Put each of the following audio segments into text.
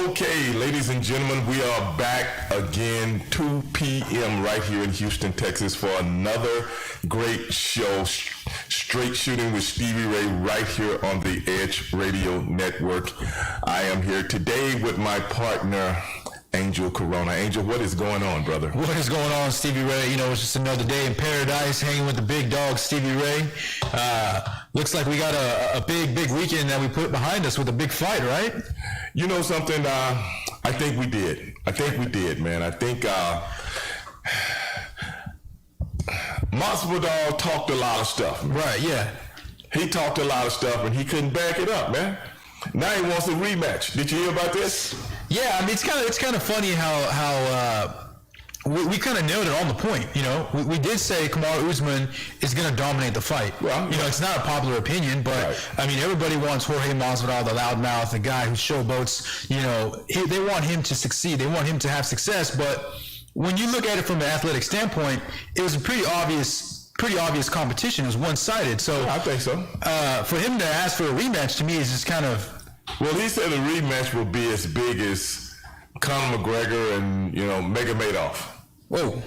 Okay, ladies and gentlemen, we are back again, 2 p.m. right here in Houston, Texas, for another great show, Straight Shooting with Stevie Ray, right here on the Edge Radio Network. I am here today with my partner, Angel Corona. Angel, what is going on, brother? What is going on, Stevie Ray? You know, it's just another day in paradise, hanging with the big dog, Stevie Ray. Looks like we got a big weekend that we put behind us with a big fight, right? You know something? I think we did. Man. I think Masvidal talked a lot of stuff. Right, yeah. He talked a lot of stuff, and he couldn't back it up, man. Now he wants a rematch. Did you hear about this? Yeah, I mean, it's kind of funny how we kind of nailed it on the point. You know, we did say Kamaru Usman is going to dominate the fight. Well, you know, it's not a popular opinion, but right. I mean, everybody wants Jorge Masvidal, the loudmouth, the guy who showboats. You know, they want him to succeed. They want him to have success. But when you look at it from an athletic standpoint, it was a pretty obvious competition. It was one-sided. So yeah, I think so. For him to ask for a rematch to me is just kind of. Well, he said the rematch will be as big as Conor McGregor and, you know, Madoff. Whoa.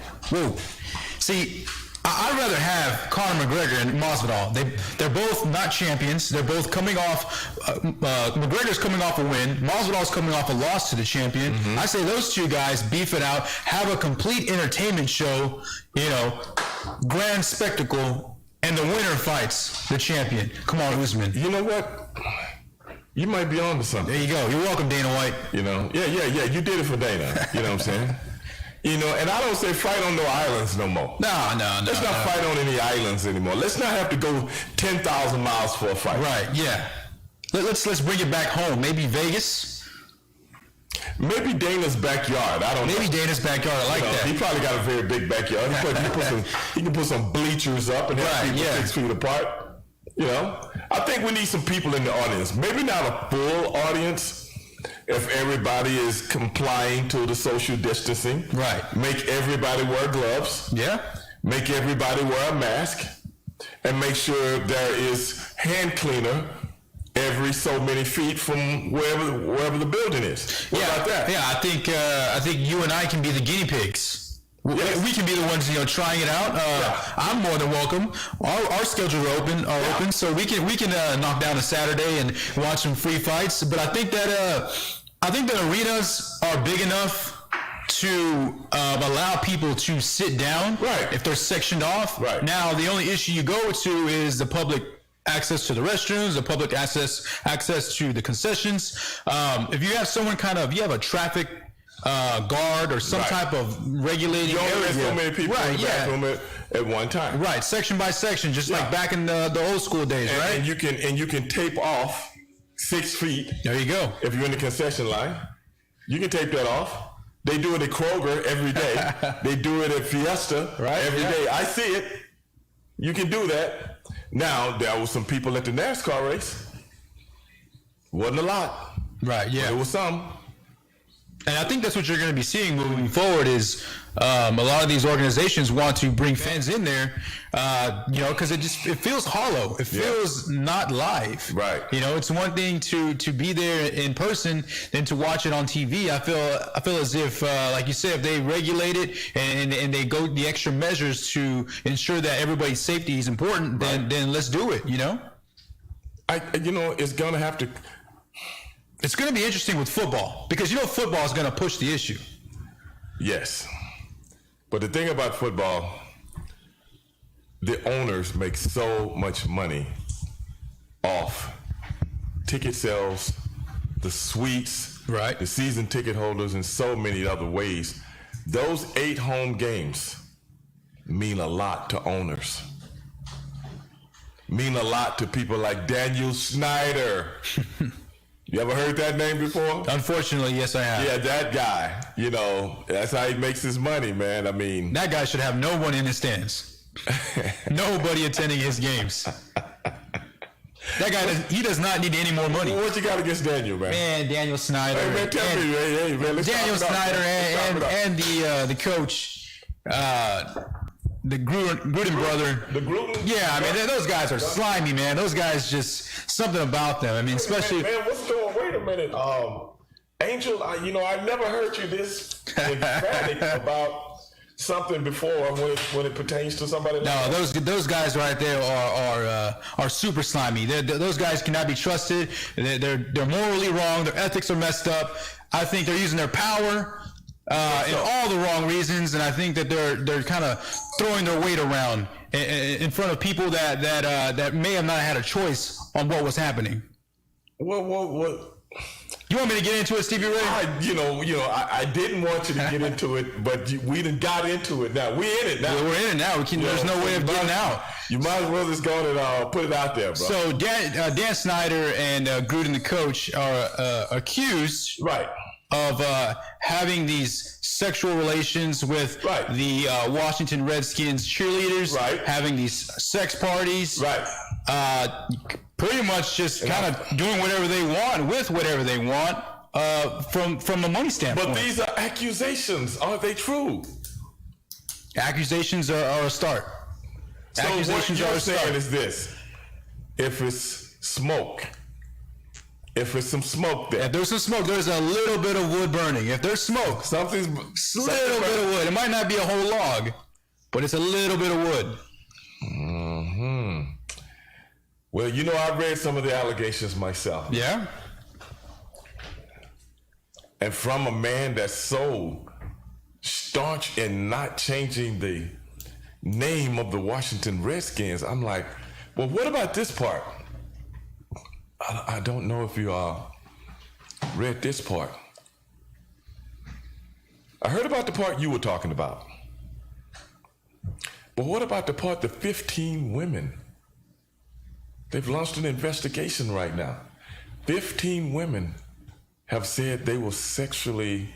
See, I'd rather have Conor McGregor and Masvidal. They're both not champions. They're both coming off. McGregor's coming off a win. Masvidal's coming off a loss to the champion. Mm-hmm. I say those two guys beef it out, have a complete entertainment show. You know, grand spectacle, and the winner fights the champion. Come on, Usman. You know what? You might be on to something. There you go. You're welcome, Dana White. You know, yeah. You did it for Dana. You know what I'm saying? You know, and I don't say fight on no islands no more. No. Let's not fight on any islands anymore. Let's not have to go 10,000 miles for a fight. Right, yeah. Let's bring it back home. Maybe Vegas. Maybe Dana's backyard. I don't know. Maybe Dana's backyard. I like that. He probably got a very big backyard. He can put some bleachers up and have people 6 feet apart. You know, I think we need some people in the audience. Maybe not a full audience. If everybody is complying to the social distancing, right? Make everybody wear gloves. Yeah. Make everybody wear a mask, and make sure there is hand cleaner every so many feet from wherever the building is. What about that? Yeah, I think you and I can be the guinea pigs. Yes. We can be the ones, you know, trying it out. I'm more than welcome. Our schedules are open, so we can knock down a Saturday and watch some free fights. But I think that arenas are big enough to allow people to sit down. Right. If they're sectioned off. Right. Now the only issue you go to is the public access to the restrooms, the public access to the concessions. If you have someone you have a traffic guard or some type of regulating area. You only area. have so many people in the bathroom at one time. Right, section by section, just like back in the old school days, right? And you can tape off 6 feet. There you go. If you're in the concession line, you can tape that off. They do it at Kroger every day. They do it at Fiesta every day. I see it. You can do that. Now, there was some people at the NASCAR race. Wasn't a lot. Right, yeah. There was some. And I think that's what you're going to be seeing moving forward is a lot of these organizations want to bring fans in there, you know, because it feels hollow. It feels not live. Right. You know, it's one thing to be there in person than to watch it on TV. I feel as if, like you said, if they regulate it and they go the extra measures to ensure that everybody's safety is important, then let's do it, you know? It's going to have to... It's going to be interesting with football because, you know, football is going to push the issue. Yes. But the thing about football, the owners make so much money off ticket sales, the suites, the season ticket holders, and so many other ways. Those 8 home games mean a lot to owners. mean a lot to people like Daniel Snyder. You ever heard that name before? Unfortunately, yes, I have. Yeah, that guy. You know, that's how he makes his money, man. I mean, that guy should have no one in his stands. Nobody attending his games. That guy, he does not need any more money. What you got against Daniel, man? Man, Daniel Snyder. Hey, man, tell me, hey, man, let's Daniel Snyder and the coach, the Gruden brother. The Gruden? Yeah, I mean, those guys are slimy, man. Those guys, just something about them. I mean, especially. Man, what's going on? Wait a minute. Angel, I've never heard you this emphatic about something before when it pertains to somebody. No, those guys right there are super slimy. Those guys cannot be trusted. They're morally wrong. Their ethics are messed up. I think they're using their power in all the wrong reasons, and I think that they're kind of throwing their weight around in front of people that may have not had a choice on what was happening. What? You want me to get into it, Stevie Ray? I didn't want you to get into it, but we done got into it now. We're in it now. We're in it now. There's no way of getting out. You might as well just go and put it out there, bro. So Dan Snyder and Gruden, the coach, are accused of having these sexual relations with the Washington Redskins cheerleaders, having these sex parties, pretty much just kind of doing whatever they want with whatever they want from a money standpoint. But these are accusations. Are they true? Accusations are a start. So accusations what you're saying is this: if it's smoke. If there's some smoke there. If there's some smoke, there's a little bit of wood burning. If there's smoke, something bit of wood. It might not be a whole log, but it's a little bit of wood. Mm-hmm. Well, I read some of the allegations myself. Yeah? And from a man that's so staunch in not changing the name of the Washington Redskins, I'm like, well, what about this part? I don't know if you read this part. I heard about the part you were talking about. But what about the part, the 15 women? They've launched an investigation right now. 15 women have said they were sexually,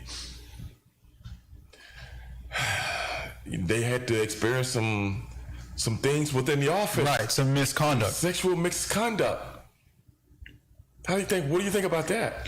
they had to experience some things within the office. Right, some misconduct. Sexual misconduct. What do you think about that?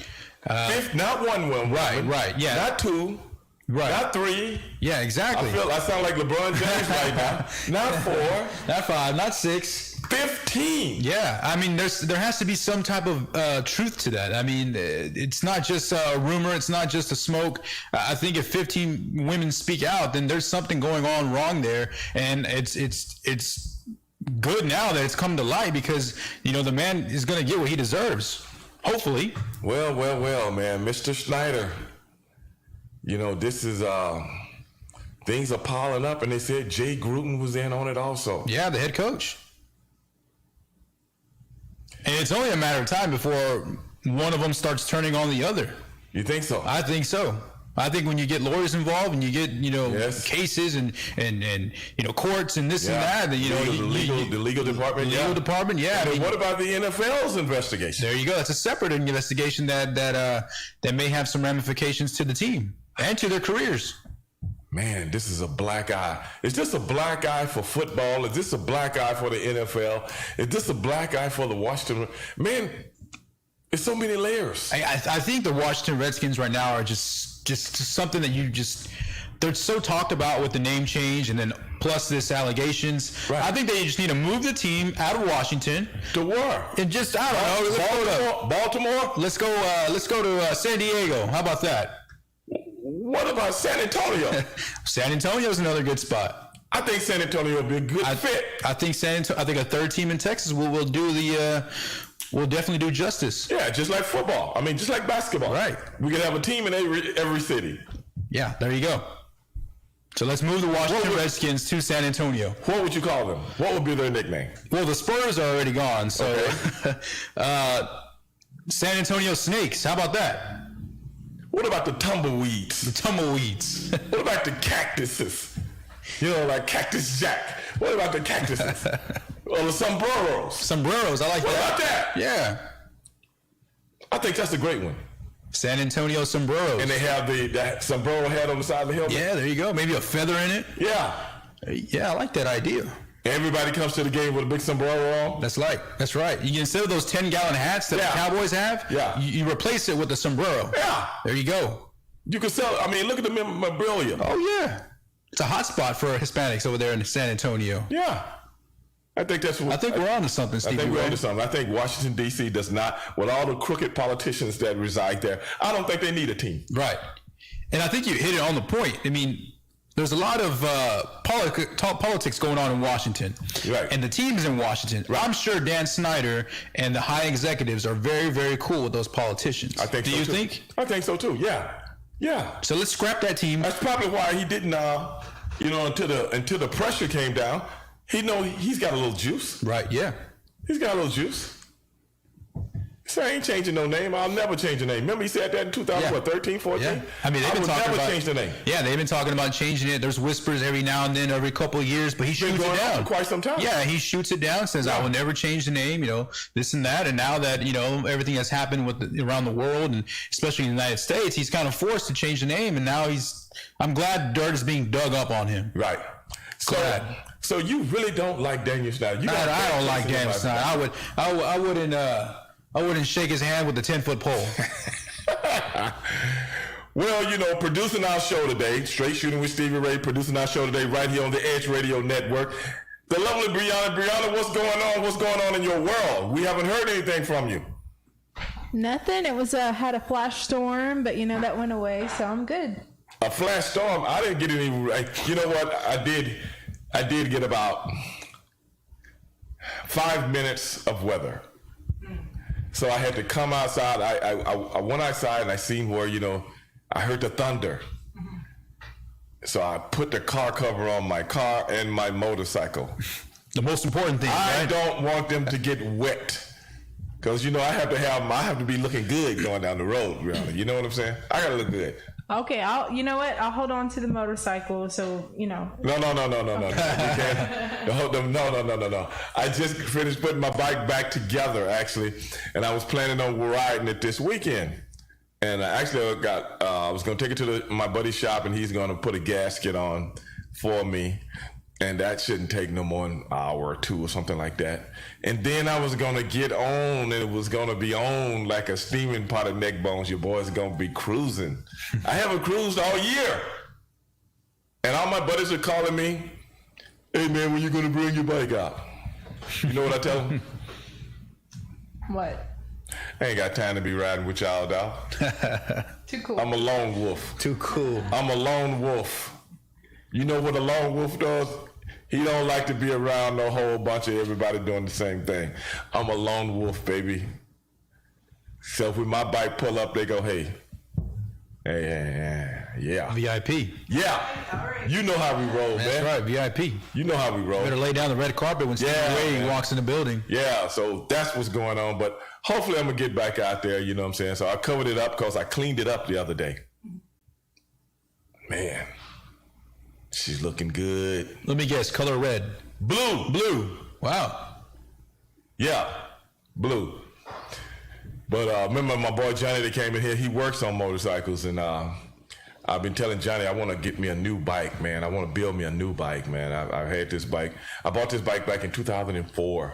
Not one woman. Right, yeah. Not two. Right. Not three. Yeah, exactly. I sound like LeBron James right now. Not four. Not five. Not six. 15. Yeah, I mean, there has to be some type of truth to that. I mean, it's not just a rumor. It's not just a smoke. I think if 15 women speak out, then there's something going on wrong there, and it's good now that it's come to light because the man is going to get what he deserves. Hopefully. Well, man, Mr. Snyder. This is things are piling up, and they said Jay Gruden was in on it also. Yeah, the head coach. And it's only a matter of time before one of them starts turning on the other. You think so? I think so. I think when you get lawyers involved and you get cases and courts and this and that, the legal department. The legal department, yeah. And what about the NFL's investigation? There you go. It's a separate investigation that may have some ramifications to the team and to their careers. Man, this is a black eye. Is this a black eye for football? Is this a black eye for the NFL? Is this a black eye for the Washington? Man, it's so many layers. I think the Washington Redskins right now are just something that they're so talked about with the name change and then plus this allegations. Right. I think they just need to move the team out of Washington. To where? And just, I don't know. Baltimore? Let's go to San Diego. How about that? What about San Antonio? San Antonio's another good spot. I think San Antonio would be a good fit. I think I think a third team in Texas will definitely do justice. Yeah, just like football. I mean, just like basketball. Right. We could have a team in every city. Yeah, there you go. So let's move the Washington Redskins to San Antonio. What would you call them? What would be their nickname? Well, the Spurs are already gone, so okay. San Antonio Snakes. How about that? What about the tumbleweeds? The tumbleweeds. What about the cactuses? Like Cactus Jack. What about the cactuses? Well, the sombreros. Sombreros, I like What that. about that? Yeah. I think that's a great one. San Antonio sombreros. And they have that sombrero hat on the side of the helmet. Yeah, there you go. Maybe a feather in it. Yeah. Yeah, I like that idea. Everybody comes to the game with a big sombrero on. That's right. You can, instead of those 10-gallon hats that the Cowboys have, you replace it with a sombrero. Yeah. There you go. You can sell. I mean, look at the memorabilia. Oh yeah, it's a hot spot for Hispanics over there in San Antonio. Yeah. I think that's what. I think we're on to something, Stevie I think we're Ray. on to something. I think Washington, D.C. does not, with all the crooked politicians that reside there, I don't think they need a team. Right. And I think you hit it on the point. I mean, there's a lot of politics going on in Washington. Right. And the teams in Washington. Right. I'm sure Dan Snyder and the high executives are very, very cool with those politicians. I think Do so you too. think? I think so too, yeah. Yeah. So let's scrap that team. That's probably why he didn't, until the pressure came down, he's got a little juice. Right, yeah. He's got a little juice. So I ain't changing no name. I'll never change the name. Remember he said that in 2013, 14? Yeah. I mean, they've been talking never about change the name. Yeah, they've been talking about changing it. There's whispers every now and then, every couple of years, but he shoots it down for quite some time. Yeah, he shoots it down, says, I will never change the name, this and that. And now that, everything that's happened around the world, and especially in the United States, he's kind of forced to change the name. And now I'm glad dirt is being dug up on him. Right. So you really don't like Daniel Snyder? I don't like Daniel Snyder. I wouldn't shake his hand with the 10-foot pole. Well, producing our show today, Straight Shooting with Stevie Ray, producing our show today right here on the Edge Radio Network. The lovely Brianna. Brianna, what's going on? What's going on in your world? We haven't heard anything from you. Nothing. It was had a flash storm, but that went away, so I'm good. A flash storm? I didn't get any. You know what? I did get about 5 minutes of weather. So I had to come outside. I went outside and I seen where, I heard the thunder. So I put the car cover on my car and my motorcycle. The most important thing, I don't want them to get wet. Because, I have to be looking good going down the road, really. You know what I'm saying? I got to look good. Okay, you know what? I'll hold on to the motorcycle, so No. You can't. No. I just finished putting my bike back together, actually, and I was planning on riding it this weekend. And I was going to take it to my buddy's shop, and he's going to put a gasket on for me. And that shouldn't take no more than an hour or two or something like that. And then I was going to get on, and it was going to be on like a steaming pot of neck bones. Your boy's going to be cruising. I haven't cruised all year. And all my buddies are calling me, hey, man, when you going to bring your bike out? You know what I tell them? What? I ain't got time to be riding with y'all, dog. Too cool. I'm a lone wolf. Too cool. I'm a lone wolf. You know what a lone wolf does? He don't like to be around a whole bunch of everybody doing the same thing. I'm a lone wolf, baby. So when my bike pull up, they go, hey, yeah. VIP. Yeah. You know how we roll, man. That's right, VIP. You know how we roll. Better lay down the red carpet when Stevie Ray walks in the building. Yeah, so that's what's going on. But hopefully I'm going to get back out there, you know what I'm saying? So I covered it up because I cleaned it up the other day. Man. She's looking good. Let me guess, color red. Blue. Wow. Yeah, blue. But remember my boy Johnny that came in here, he works on motorcycles, and I've been telling Johnny I want to get me a new bike, man. I want to build me a new bike, man. I've had this bike. I bought this bike back in 2004,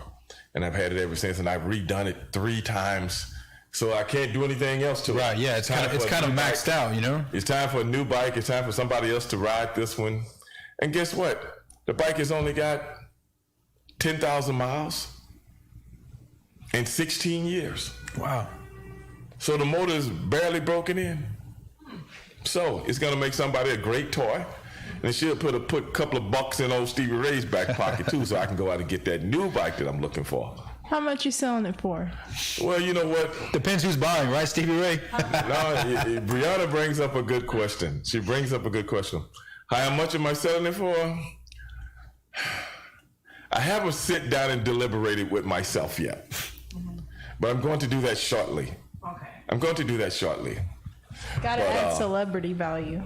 and I've had it ever since, and I've redone it 3 times. So I can't do anything else to it. Right, yeah, it's kind of maxed out, It's time for a new bike. It's time for somebody else to ride this one. And guess what? The bike has only got 10,000 miles in 16 years. Wow. So the motor is barely broken in. So it's going to make somebody a great toy. And she'll put a couple of bucks in old Stevie Ray's back pocket, too, so I can go out and get that new bike that I'm looking for. How much you selling it for? Well, you know what? Depends who's buying, right, Stevie Ray? No, Brianna brings up a good question. She brings up a good question. How much am I selling it for? I haven't sit down and deliberated with myself yet. But I'm going to do that shortly. Okay. I'm going to do that shortly. Gotta add celebrity value.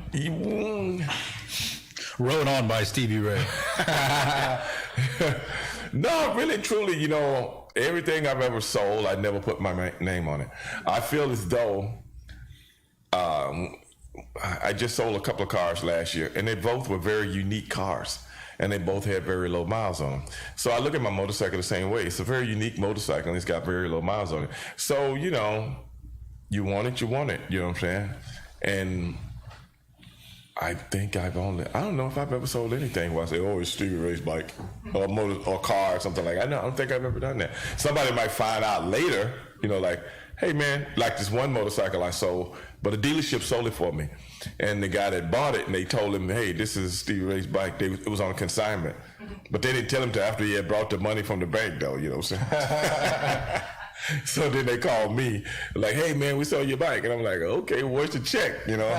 Rode on by Stevie Ray. No, really, truly, you know, everything I've ever sold, I never put my name on it. I feel as though I just sold a couple of cars last year, and they both were very unique cars, and they both had very low miles on them. So I look at my motorcycle the same way. It's a very unique motorcycle, and it's got very low miles on it. So, you know, you want it, you want it. You know what I'm saying? And I think I don't know if I've ever sold anything where I say, oh, it's Stevie Ray's bike or or car or something like that. I don't think I've ever done that. Somebody might find out later, you know, like, hey, man, like this one motorcycle I sold, but a dealership sold it for me. And the guy that bought it, and they told him, hey, this is Stevie Ray's bike. It was on consignment. But they didn't tell him till after he had brought the money from the bank, though, you know what I'm saying? So then they called me, like, hey, man, we sold your bike. And I'm like, okay, where's the check, you know?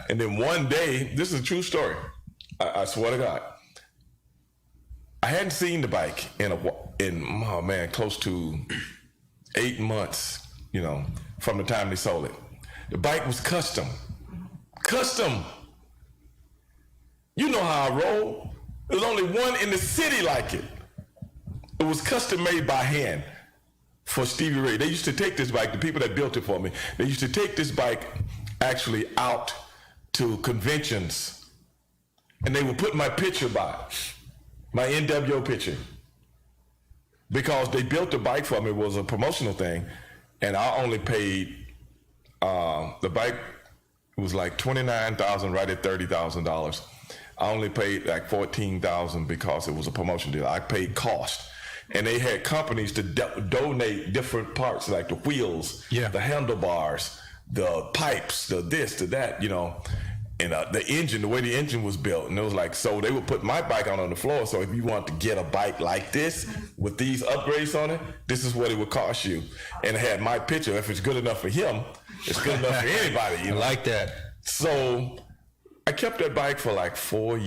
And then one day, this is a true story. I swear to God. I hadn't seen the bike in close to 8 months, you know, from the time they sold it. The bike was custom. Custom. You know how I roll. There's only one in the city like it. It was custom made by hand for Stevie Ray. They used to take this bike, the people that built it for me, they used to take this bike actually out to conventions, and they would put my picture by it, my NWO picture, because they built the bike for me. It was a promotional thing, and I only paid, the bike was like $29,000, right at $30,000. I only paid like $14,000 because it was a promotion deal. I paid cost. And they had companies to donate different parts, like the wheels, the handlebars, the pipes, the this, the that, you know, and the engine, the way the engine was built. And it was like, so they would put my bike out on the floor. So if you want to get a bike like this with these upgrades on it, this is what it would cost you. And it had my picture. If it's good enough for him, it's good enough for anybody. You know? I like that. So I kept that bike for like 4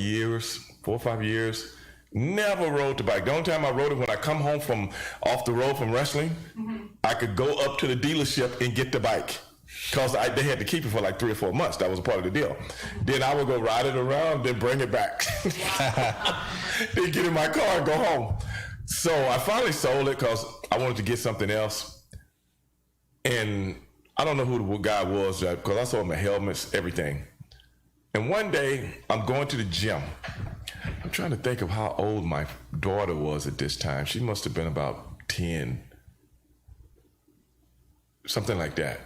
or 5 years. Never rode the bike. The only time I rode it when I come home from off the road from wrestling, I could go up to the dealership and get the bike. Because they had to keep it for like 3 or 4 months. That was a part of the deal. Then I would go ride it around, then bring it back. Then get in my car and go home. So I finally sold it because I wanted to get something else. And I don't know who the guy was, because I sold my helmets, everything. And one day, I'm going to the gym. I'm trying to think of how old my daughter was at this time. She must have been about 10, something like that.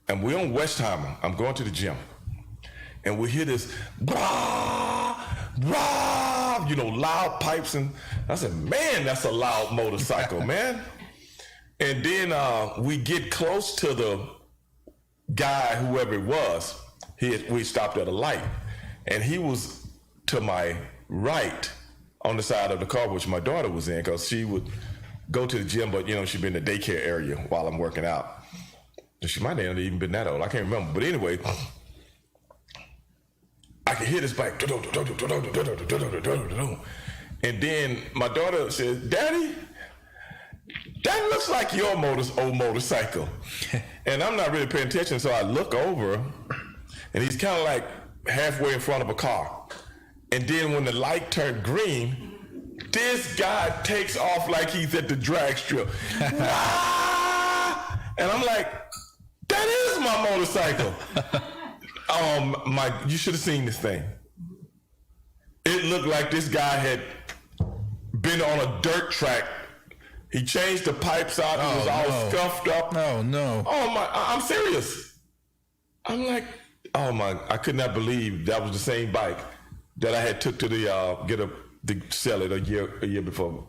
And we're on Westheimer. I'm going to the gym. And we hear this, brah, brah, you know, loud pipes. And I said, man, that's a loud motorcycle, man. And then we get close to the guy, whoever it was. We stopped at a light. And he was to my right on the side of the car, which my daughter was in, because she would go to the gym, but, you know, she'd be in the daycare area while I'm working out. She might not have even been that old. I can't remember. But anyway, I could hear this bike. And then my daughter said, Daddy, that looks like your old motorcycle. And I'm not really paying attention, so I look over, and he's kind of like halfway in front of a car. And then when the light turned green, this guy takes off like he's at the drag strip. And I'm like, that is my motorcycle. You should have seen this thing. It looked like this guy had been on a dirt track. He changed the pipes out. It was all scuffed up. No. Oh my, I'm serious. I'm like, oh my, I could not believe that was the same bike that I had took to the to sell it a year before.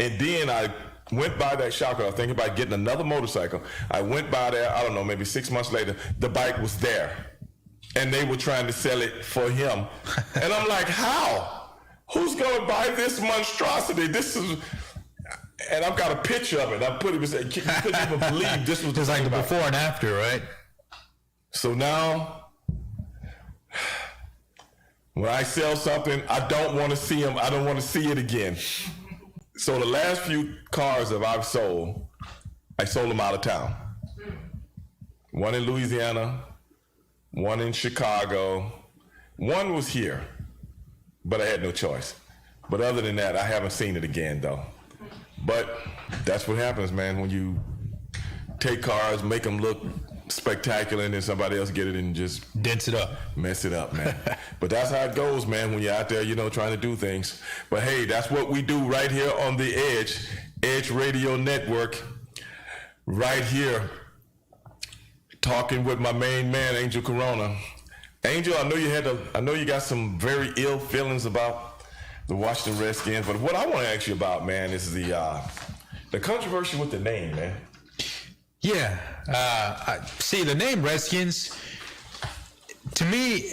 And then I went by that shop. I was thinking about getting another motorcycle. I went by there, I don't know, maybe 6 months later, the bike was there. And they were trying to sell it for him. And I'm like, how? Who's gonna buy this monstrosity? This is, and I've got a picture of it. I put it and said, you couldn't even believe this was just like the before and after, right? So now, when I sell something, I don't want to see them. I don't want to see it again. So the last few cars that I've sold, I sold them out of town. One in Louisiana, one in Chicago, one was here, but I had no choice. But other than that, I haven't seen it again, though. But that's what happens, man, when you take cars, make them look spectacular, and then somebody else get it and just dents it up, mess it up, man. But that's how it goes, man, when you're out there, trying to do things. But hey, that's what we do right here on the Edge Radio Network, right here, talking with my main man, Angel Corona. Angel, I know you got some very ill feelings about the Washington Redskins, but what I want to ask you about, man, is the controversy with the name, man. Yeah, see, the name Redskins, to me,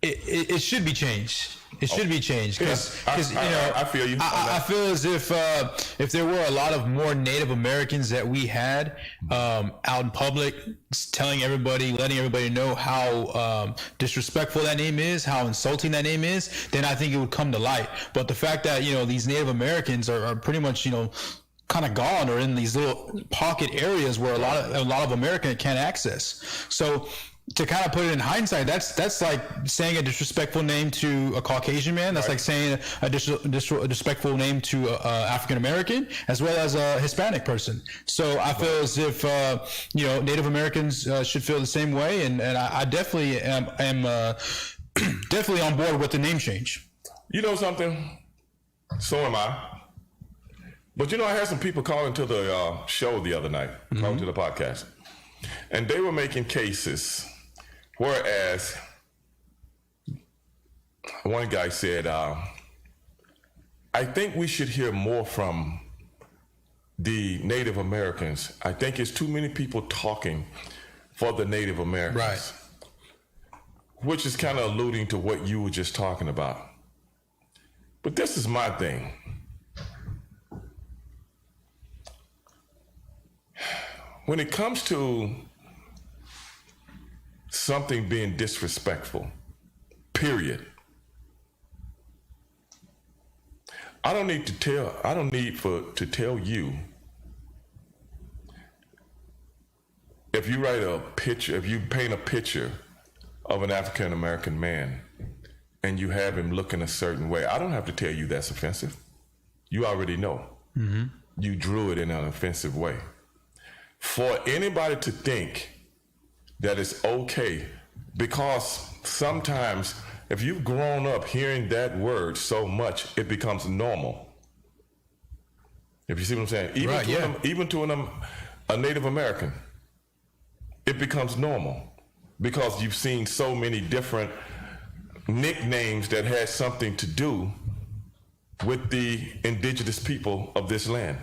it should be changed. It should be changed because I feel you. I feel as if there were a lot of more Native Americans that we had out in public, telling everybody, letting everybody know how disrespectful that name is, how insulting that name is, then I think it would come to light. But the fact that these Native Americans are pretty much kind of gone, or in these little pocket areas where a lot of America can't access. So to kind of put it in hindsight, that's like saying a disrespectful name to a Caucasian man. That's like saying a disrespectful name to African American as well as a Hispanic person. So I feel as if Native Americans should feel the same way, and I definitely am definitely on board with the name change. You know something? So am I. But I had some people calling to the show the other night, calling to the podcast, and they were making cases. Whereas one guy said, I think we should hear more from the Native Americans. I think it's too many people talking for the Native Americans. Right. Which is kind of alluding to what you were just talking about. But this is my thing. When it comes to something being disrespectful, period, I don't need to tell you, if you write a picture, if you paint a picture of an African American man and you have him looking a certain way, I don't have to tell you that's offensive. You already know. Mm-hmm. You drew it in an offensive way. For anybody to think that it's okay, because sometimes if you've grown up hearing that word so much, it becomes normal. If you see what I'm saying, even to a Native American, it becomes normal because you've seen so many different nicknames that had something to do with the indigenous people of this land.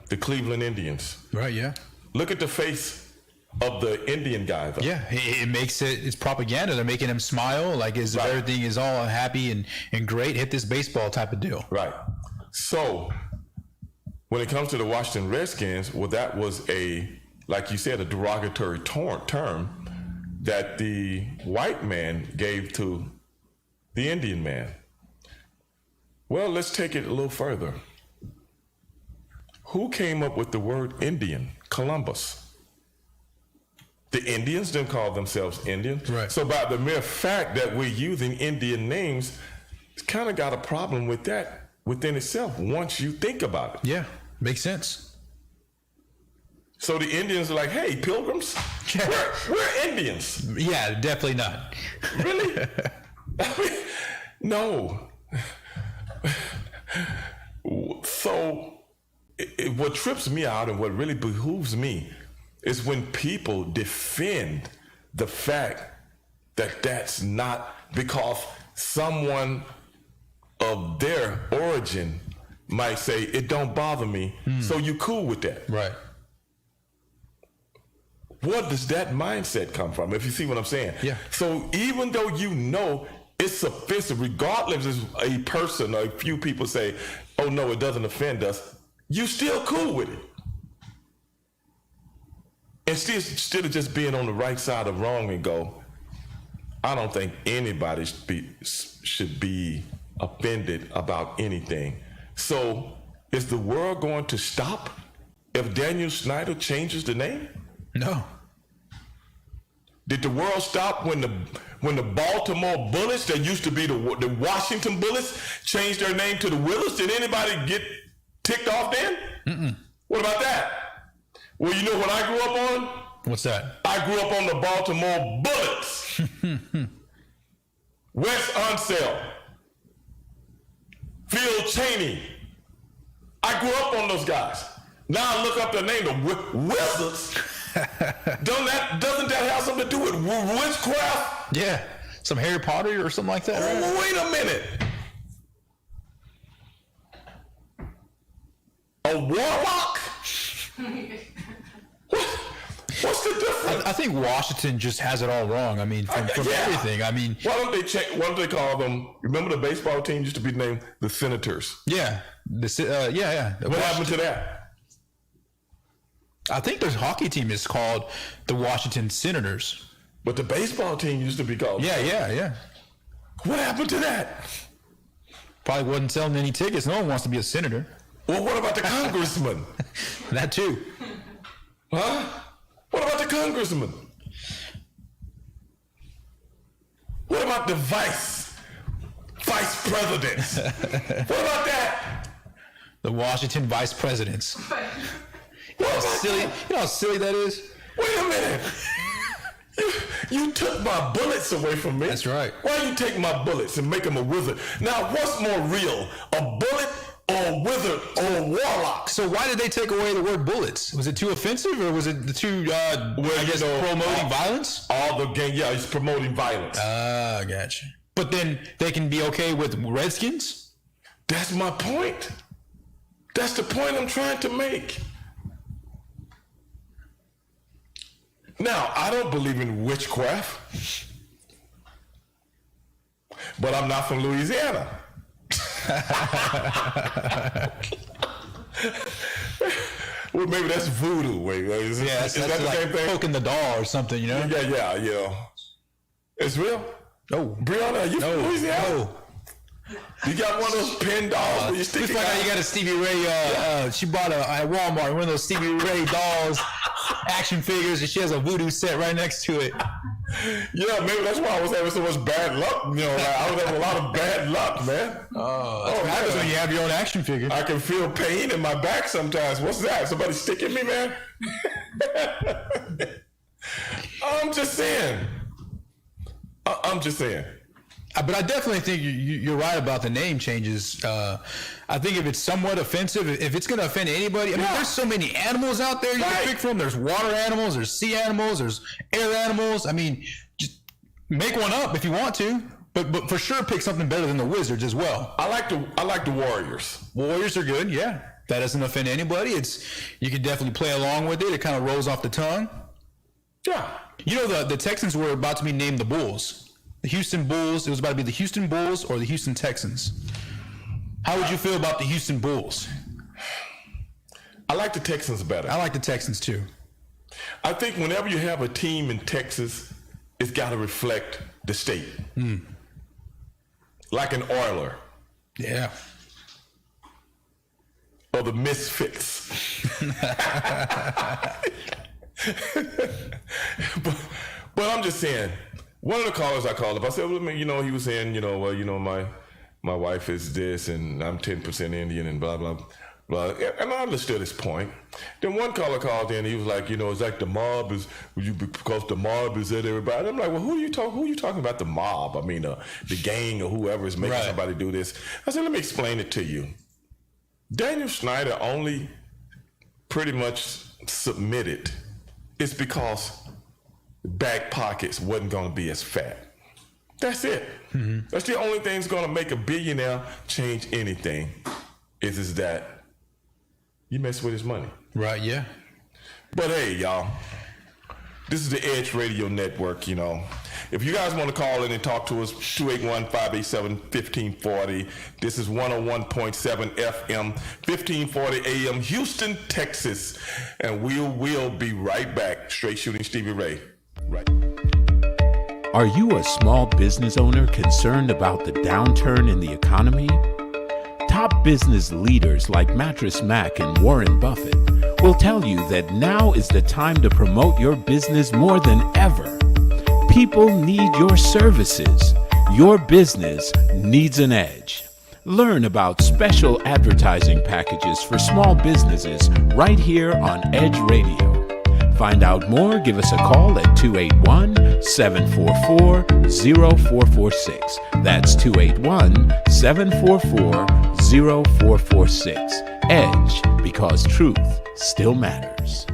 The Cleveland Indians. Right, yeah. Look at the face of the Indian guy, though. Yeah, it makes it's propaganda. They're making him smile like as if everything is all happy and great, hit this baseball type of deal. Right. So when it comes to the Washington Redskins, well, that was like you said, a derogatory term that the white man gave to the Indian man. Well, let's take it a little further. Who came up with the word Indian? Columbus. The Indians didn't call themselves Indians. Right. So by the mere fact that we're using Indian names, it's kind of got a problem with that within itself once you think about it. Yeah, makes sense. So the Indians are like, hey, pilgrims, we're Indians. Yeah, definitely not. Really? No. So what trips me out and what really behooves me is when people defend the fact that that's not because someone of their origin might say, it don't bother me, so you cool with that. Right. What does that mindset come from, if you see what I'm saying? Yeah. So even though you know it's offensive, regardless if a person or a few people say, oh no, it doesn't offend us, you still cool with it. Instead of just being on the right side of wrong and go, I don't think anybody should be offended about anything. So is the world going to stop if Daniel Snyder changes the name? No. Did the world stop when when the Baltimore Bullets, that used to be the Washington Bullets, changed their name to the Wizards? Did anybody get ticked off then? Mm-mm. What about that? Well, you know what I grew up on? What's that? I grew up on the Baltimore Bullets. Wes Unseld, Phil Cheney. I grew up on those guys. Now I look up the name, the Wizards. Doesn't that have something to do with witchcraft? Yeah, some Harry Potter or something like that. Right? Wait a minute. A warlock? What's the difference? I think Washington just has it all wrong. I mean, from everything. I mean, why don't they call them? Remember the baseball team used to be named the Senators? Yeah, yeah. What happened to that? I think the hockey team is called the Washington Senators. But the baseball team used to be called. Yeah. What happened to that? Probably wasn't selling any tickets. No one wants to be a senator. Well, what about the congressman? That too. Huh? What about the congressman? What about the vice presidents? What about that? The Washington vice presidents. You know how silly that is? Wait a minute. You took my bullets away from me. That's right. Why you take my bullets and make them a wizard? Now, what's more real, a bullet or a wizard or a warlock? So why did they take away the word bullets? Was it too offensive, or was it too, promoting violence? All the gang, yeah, he's promoting violence. Ah, gotcha. But then they can be okay with Redskins? That's my point. That's the point I'm trying to make. Now, I don't believe in witchcraft, but I'm not from Louisiana. Well, maybe that's voodoo. Wait, is that the like same thing? Poking the doll or something, you know? Yeah. It's real? No. Brianna, are you from Louisiana? No. You got one of those pin dolls where you stick it out? You got a Stevie Ray, she bought at Walmart one of those Stevie Ray dolls, action figures, and she has a voodoo set right next to it. Yeah, maybe that's why I was having so much bad luck. You know, I was having a lot of bad luck, man. That's what happens when you have your own action figure. I can feel pain in my back sometimes. What's that? Somebody sticking me, man? I'm just saying. But I definitely think you're right about the name changes. I think if it's somewhat offensive, if it's going to offend anybody, I mean, there's so many animals out there you can pick from. There's water animals, there's sea animals, there's air animals. I mean, just make one up if you want to, but for sure pick something better than the Wizards as well. I like the Warriors. Warriors are good, yeah. That doesn't offend anybody. You can definitely play along with it. It kind of rolls off the tongue. Yeah. You know, the Texans were about to be named the Bulls. The Houston Bulls. It was about to be the Houston Bulls or the Houston Texans. How would you feel about the Houston Bulls? I like the Texans better. I like the Texans too. I think whenever you have a team in Texas, it's got to reflect the state. Like an Oiler. Yeah. Or the Misfits. but I'm just saying, one of the callers I called up, I said, well, he was saying, my wife is this and I'm 10% Indian and blah, blah, blah. And I understood his point. Then one caller called in, he was like, it's like the mob is, because the mob is at everybody. I'm like, well, who are you talking about the mob? I mean, the gang or whoever is making somebody do this. I said, let me explain it to you. Daniel Snyder only pretty much submitted. It's because back pockets wasn't going to be as fat. That's it. Mm-hmm. That's the only thing that's going to make a billionaire change anything is that you mess with his money. Right, yeah. But hey, y'all, this is the Edge Radio Network, If you guys want to call in and talk to us, 281-587-1540. This is 101.7 FM, 1540 AM, Houston, Texas. And we'll be right back. Straight Shooting Stevie Ray. Right. Are you a small business owner concerned about the downturn in the economy? Top business leaders like Mattress Mac and Warren Buffett will tell you that now is the time to promote your business more than ever. People need your services. Your business needs an edge. Learn about special advertising packages for small businesses right here on Edge Radio. Find out more, give us a call at 281-744-0446. That's 281-744-0446. Edge, because truth still matters.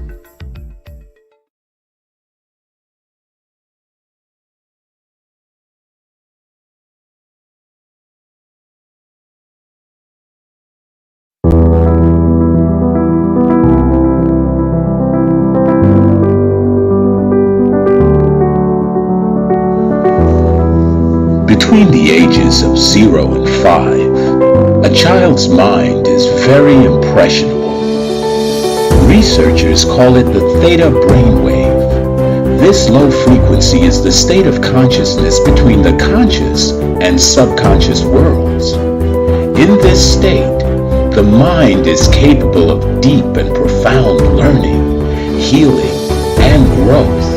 Between the ages of 0 and 5, a child's mind is very impressionable. Researchers call it the theta brainwave. This low frequency is the state of consciousness between the conscious and subconscious worlds. In this state, the mind is capable of deep and profound learning, healing, and growth.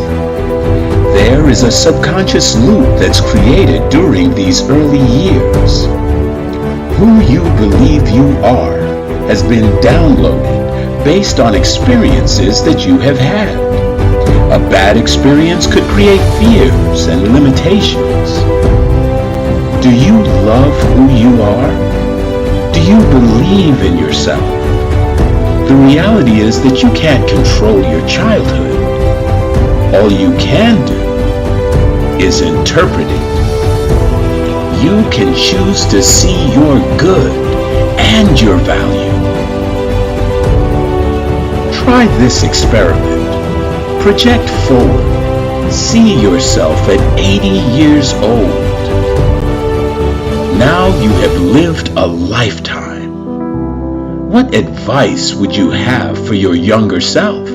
There is a subconscious loop that's created during these early years. Who you believe you are has been downloaded based on experiences that you have had. A bad experience could create fears and limitations. Do you love who you are? Do you believe in yourself? The reality is that you can't control your childhood. All you can do is interpret it. You can choose to see your good and your value. Try this experiment. Project forward. See yourself at 80 years old. Now you have lived a lifetime. What advice would you have for your younger self?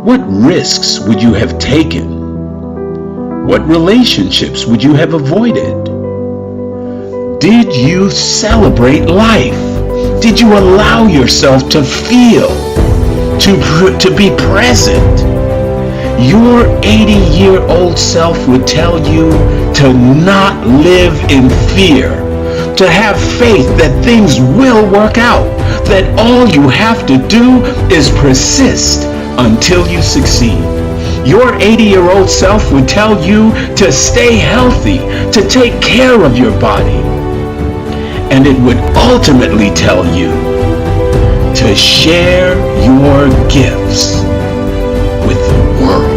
What risks would you have taken? What relationships would you have avoided? Did you celebrate life? Did you allow yourself to feel, to be present? Your 80-year-old self would tell you to not live in fear, to have faith that things will work out, that all you have to do is persist until you succeed. Your 80-year-old self would tell you to stay healthy, to take care of your body. And it would ultimately tell you to share your gifts with the world.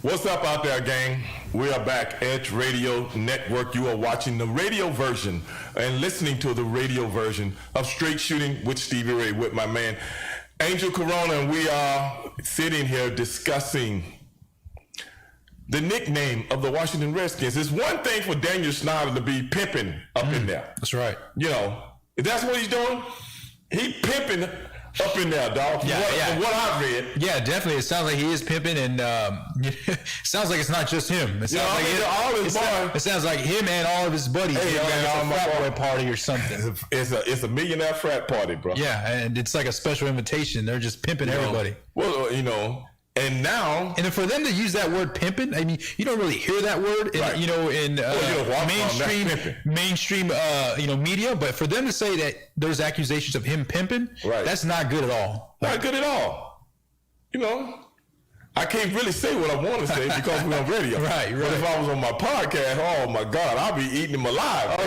What's up out there, gang? We are back, Edge Radio Network. You are watching the radio version and listening to the radio version of Straight Shooting with Stevie Ray with my man Angel Corona, and we are sitting here discussing the nickname of the Washington Redskins. It's one thing for Daniel Snyder to be pimping up in there. That's right. You know, if that's what he's doing, he pimping up in there, dog. From what I've read. Yeah, definitely. It sounds like he is pimping, and it sounds like it's not just him. It sounds like him and all of his buddies. Hey, man, it's a frat boy party or something. It's a millionaire frat party, bro. Yeah, and it's like a special invitation. They're just pimping everybody. Well, you know, and now, and for them to use that word pimping, I mean, you don't really hear that word in mainstream media. But for them to say that there's accusations of him pimping, that's not good at all. Not good at all. You know, I can't really say what I want to say because we're on radio. Right. But if I was on my podcast, oh my God, I'll be eating him alive. Oh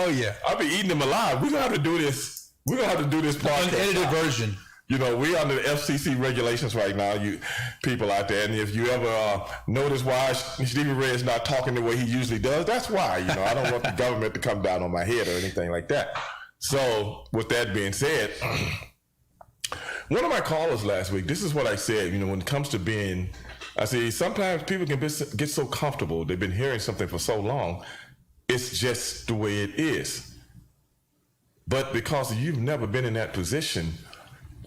yeah. I'll be eating him alive. We're gonna have to do this. We're gonna have to do this podcast. Unedited version. You know, we're under the FCC regulations right now, you people out there. And if you ever notice why Stevie Ray is not talking the way he usually does, that's why. You know, I don't want the government to come down on my head or anything like that. So, with that being said, one of my callers last week, this is what I said, you know, when it comes to being, I say, sometimes people can get so comfortable. They've been hearing something for so long. It's just the way it is. But because you've never been in that position,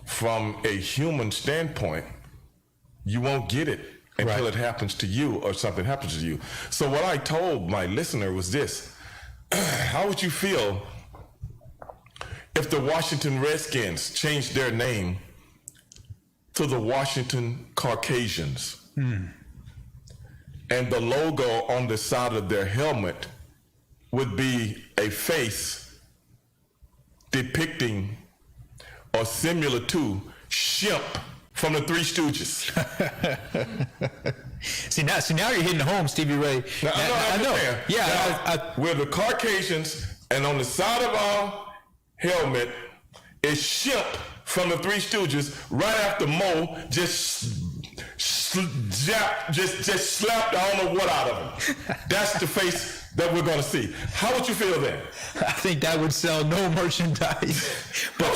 from a human standpoint, you won't get it until Right. it happens to you or something happens to you. So what I told my listener was this: how would you feel if the Washington Redskins changed their name to the Washington Caucasians? And the logo on the side of their helmet would be a face depicting or similar to Shemp from the Three Stooges. See now you're hitting home, Stevie Ray. Now, I know. Yeah, We're the Caucasians, and on the side of our helmet is Shemp from the Three Stooges. Right after Mo just slapped I don't know what out of him. That's the face that we're going to see. How would you feel then? I think that would sell no merchandise. But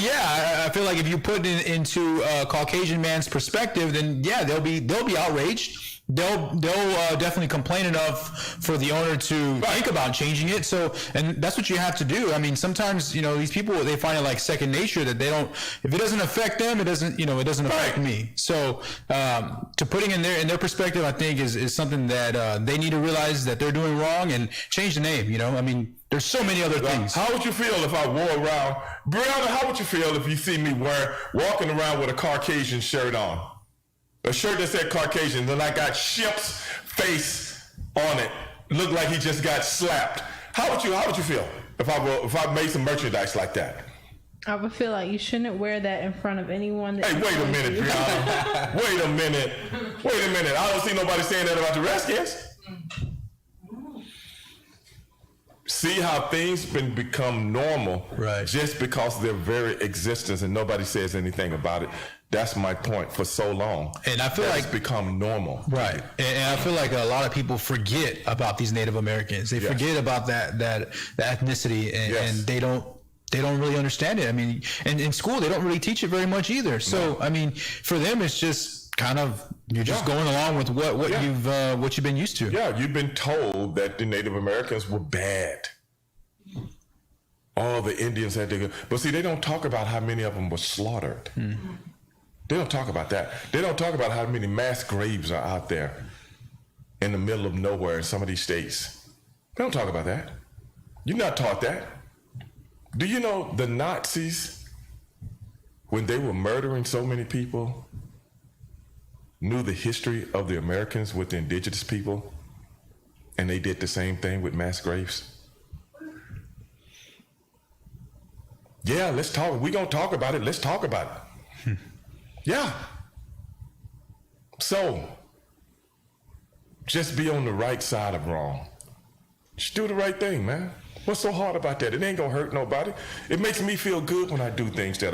yeah, I feel like if you put it into a Caucasian man's perspective, then yeah, they'll be outraged. They'll definitely complain enough for the owner to think about changing it. So, and that's what you have to do. I mean, sometimes, these people, they find it like second nature that they don't, if it doesn't affect them, it doesn't affect me. So, to putting in their perspective, I think is something that, they need to realize that they're doing wrong and change the name, I mean, there's so many other things. How would you feel if I wore around, Brianna, how would you feel if you see me walking around with a Caucasian shirt on? A shirt that said Caucasian, then I got Shemp's face on it. Looked like he just got slapped. How would you feel if I made some merchandise like that? I would feel like you shouldn't wear that in front of anyone. Hey, wait a minute, Brianna. Wait a minute. I don't see nobody saying that about the Redskins. See how things become normal, right? Just because of their very existence and nobody says anything about it. That's my point for so long. And I feel like it's become normal. Right. And I feel like a lot of people forget about these Native Americans. They forget about that ethnicity and they don't really understand it. I mean, and in school they don't really teach it very much either. So I mean, for them it's just kind of you're just going along with what you've been used to. Yeah, you've been told that the Native Americans were bad. All the Indians had to go, but see, they don't talk about how many of them were slaughtered. Mm-hmm. They don't talk about that. They don't talk about how many mass graves are out there in the middle of nowhere in some of these states. They don't talk about that. You're not taught that. Do you know the Nazis, when they were murdering so many people, knew the history of the Americans with the indigenous people, and they did the same thing with mass graves? Yeah, let's talk. We're going to talk about it. Let's talk about it. Yeah. So, just be on the right side of wrong. Just do the right thing, man. What's so hard about that? It ain't gonna hurt nobody. It makes me feel good when I do things that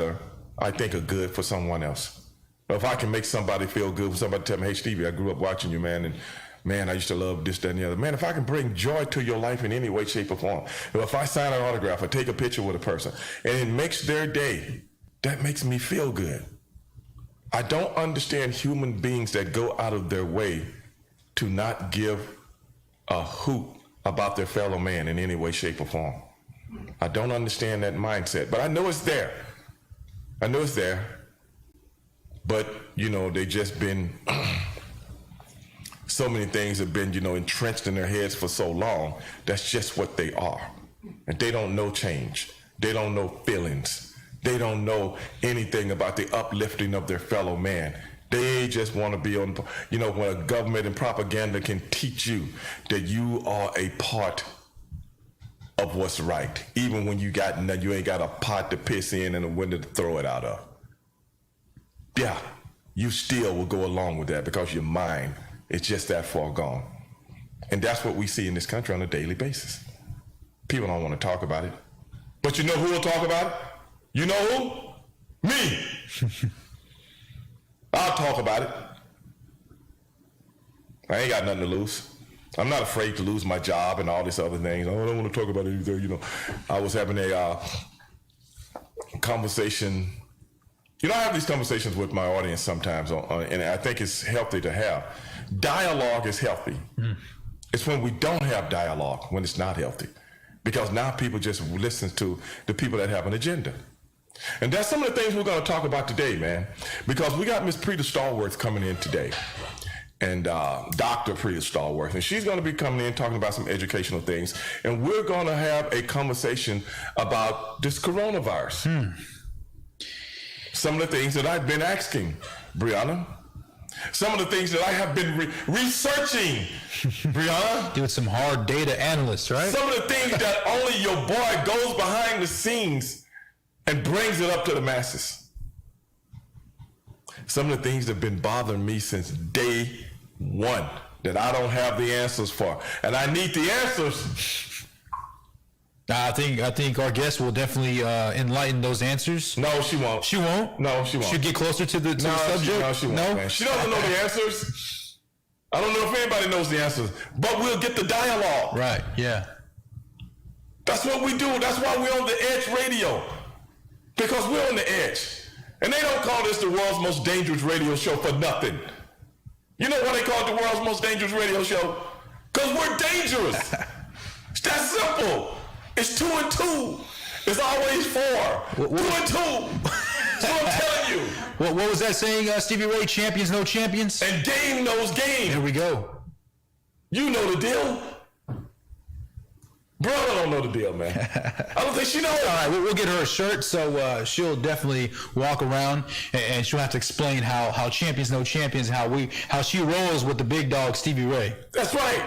I think are good for someone else. If I can make somebody feel good, when somebody tell me, hey, Stevie, I grew up watching you, man, and man, I used to love this, that, and the other. Man, if I can bring joy to your life in any way, shape, or form, if I sign an autograph or take a picture with a person, and it makes their day, that makes me feel good. I don't understand human beings that go out of their way to not give a hoot about their fellow man in any way, shape, or form. I don't understand that mindset, but I know it's there. But, they just been, so many things have been, entrenched in their heads for so long. That's just what they are. And they don't know change. They don't know feelings. They don't know anything about the uplifting of their fellow man. They just want to be on, when a government and propaganda can teach you that you are a part of what's right, even when you ain't got a pot to piss in and a window to throw it out of. Yeah, you still will go along with that because your mind is just that far gone. And that's what we see in this country on a daily basis. People don't want to talk about it. But you know who will talk about it? You know who? Me. I'll talk about it. I ain't got nothing to lose. I'm not afraid to lose my job and all these other things. I don't want to talk about it either. I was having a conversation. I have these conversations with my audience sometimes, and I think it's healthy to have. Dialogue is healthy. It's when we don't have dialogue when it's not healthy, because now people just listen to the people that have an agenda. And that's some of the things we're going to talk about today, man, because we got Miss Preeta Stallworth coming in today, and Dr. Preeta Stallworth, and she's going to be coming in talking about some educational things, and we're going to have a conversation about this coronavirus. Some of the things that I've been asking, Brianna. Some of the things that I have been researching, Brianna. Doing some hard data analysts, right? Some of the things that only your boy goes behind the scenes and brings it up to the masses. Some of the things that have been bothering me since day one that I don't have the answers for. And I need the answers. I think our guest will definitely enlighten those answers. No, she won't. She won't? No, she won't. She'll get closer to the subject? No, she won't. No? Man. She doesn't know the answers. I don't know if anybody knows the answers, but we'll get the dialogue. Right, yeah. That's what we do. That's why we're on the Edge Radio. Because we're on the edge. And they don't call this the world's most dangerous radio show for nothing. You know why they call it the world's most dangerous radio show? Because we're dangerous. It's that simple. It's 2 and 2. It's always 4. 2 and 2. That's what I'm telling you. What was that saying, Stevie Ray? Champions know champions? And game knows game. Here we go. You know the deal. Brother don't know the deal, man. I don't think she knows. All right, we'll get her a shirt, so she'll definitely walk around, and she'll have to explain how champions know champions, how she rolls with the big dog, Stevie Ray. That's right.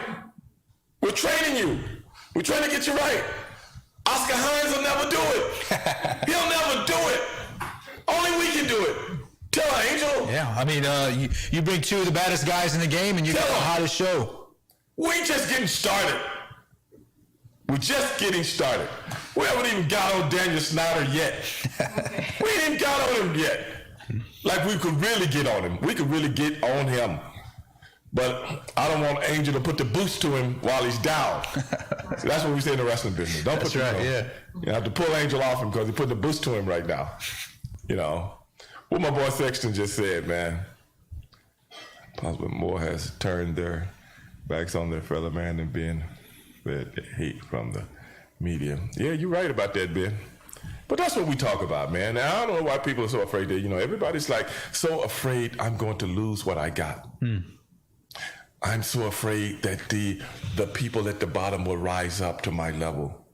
We're training you. We're trying to get you right. Oscar Hines will never do it. He'll never do it. Only we can do it. Tell her, Angel. Yeah, I mean, you bring two of the baddest guys in the game, and you got the hottest show. We just getting started. We're just getting started. We haven't even got on Daniel Snyder yet. We ain't even got on him yet. Like we could really get on him. We could really get on him. But I don't want Angel to put the boost to him while he's down. So that's what we say in the wrestling business. Don't put You have to pull Angel off him because he put the boost to him right now. You know. What my boy Sexton just said, man. Possibly more has turned their backs on their fellow man and being fed hate from the media. Yeah, you're right about that, Ben. But that's what we talk about, man. Now, I don't know why people are so afraid that, everybody's like so afraid I'm going to lose what I got. I'm so afraid that the people at the bottom will rise up to my level.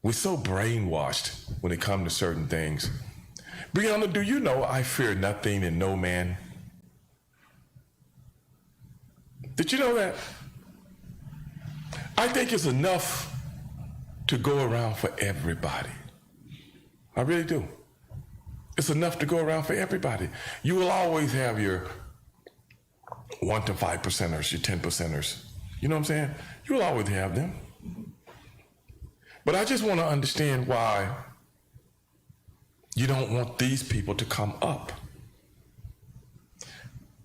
We're so brainwashed when it comes to certain things. Brianna, do you know I fear nothing and no man? Did you know that? I think it's enough to go around for everybody. I really do. It's enough to go around for everybody. You will always have your 1 to 5%ers, your 10%ers. You know what I'm saying? You will always have them. But I just want to understand why you don't want these people to come up.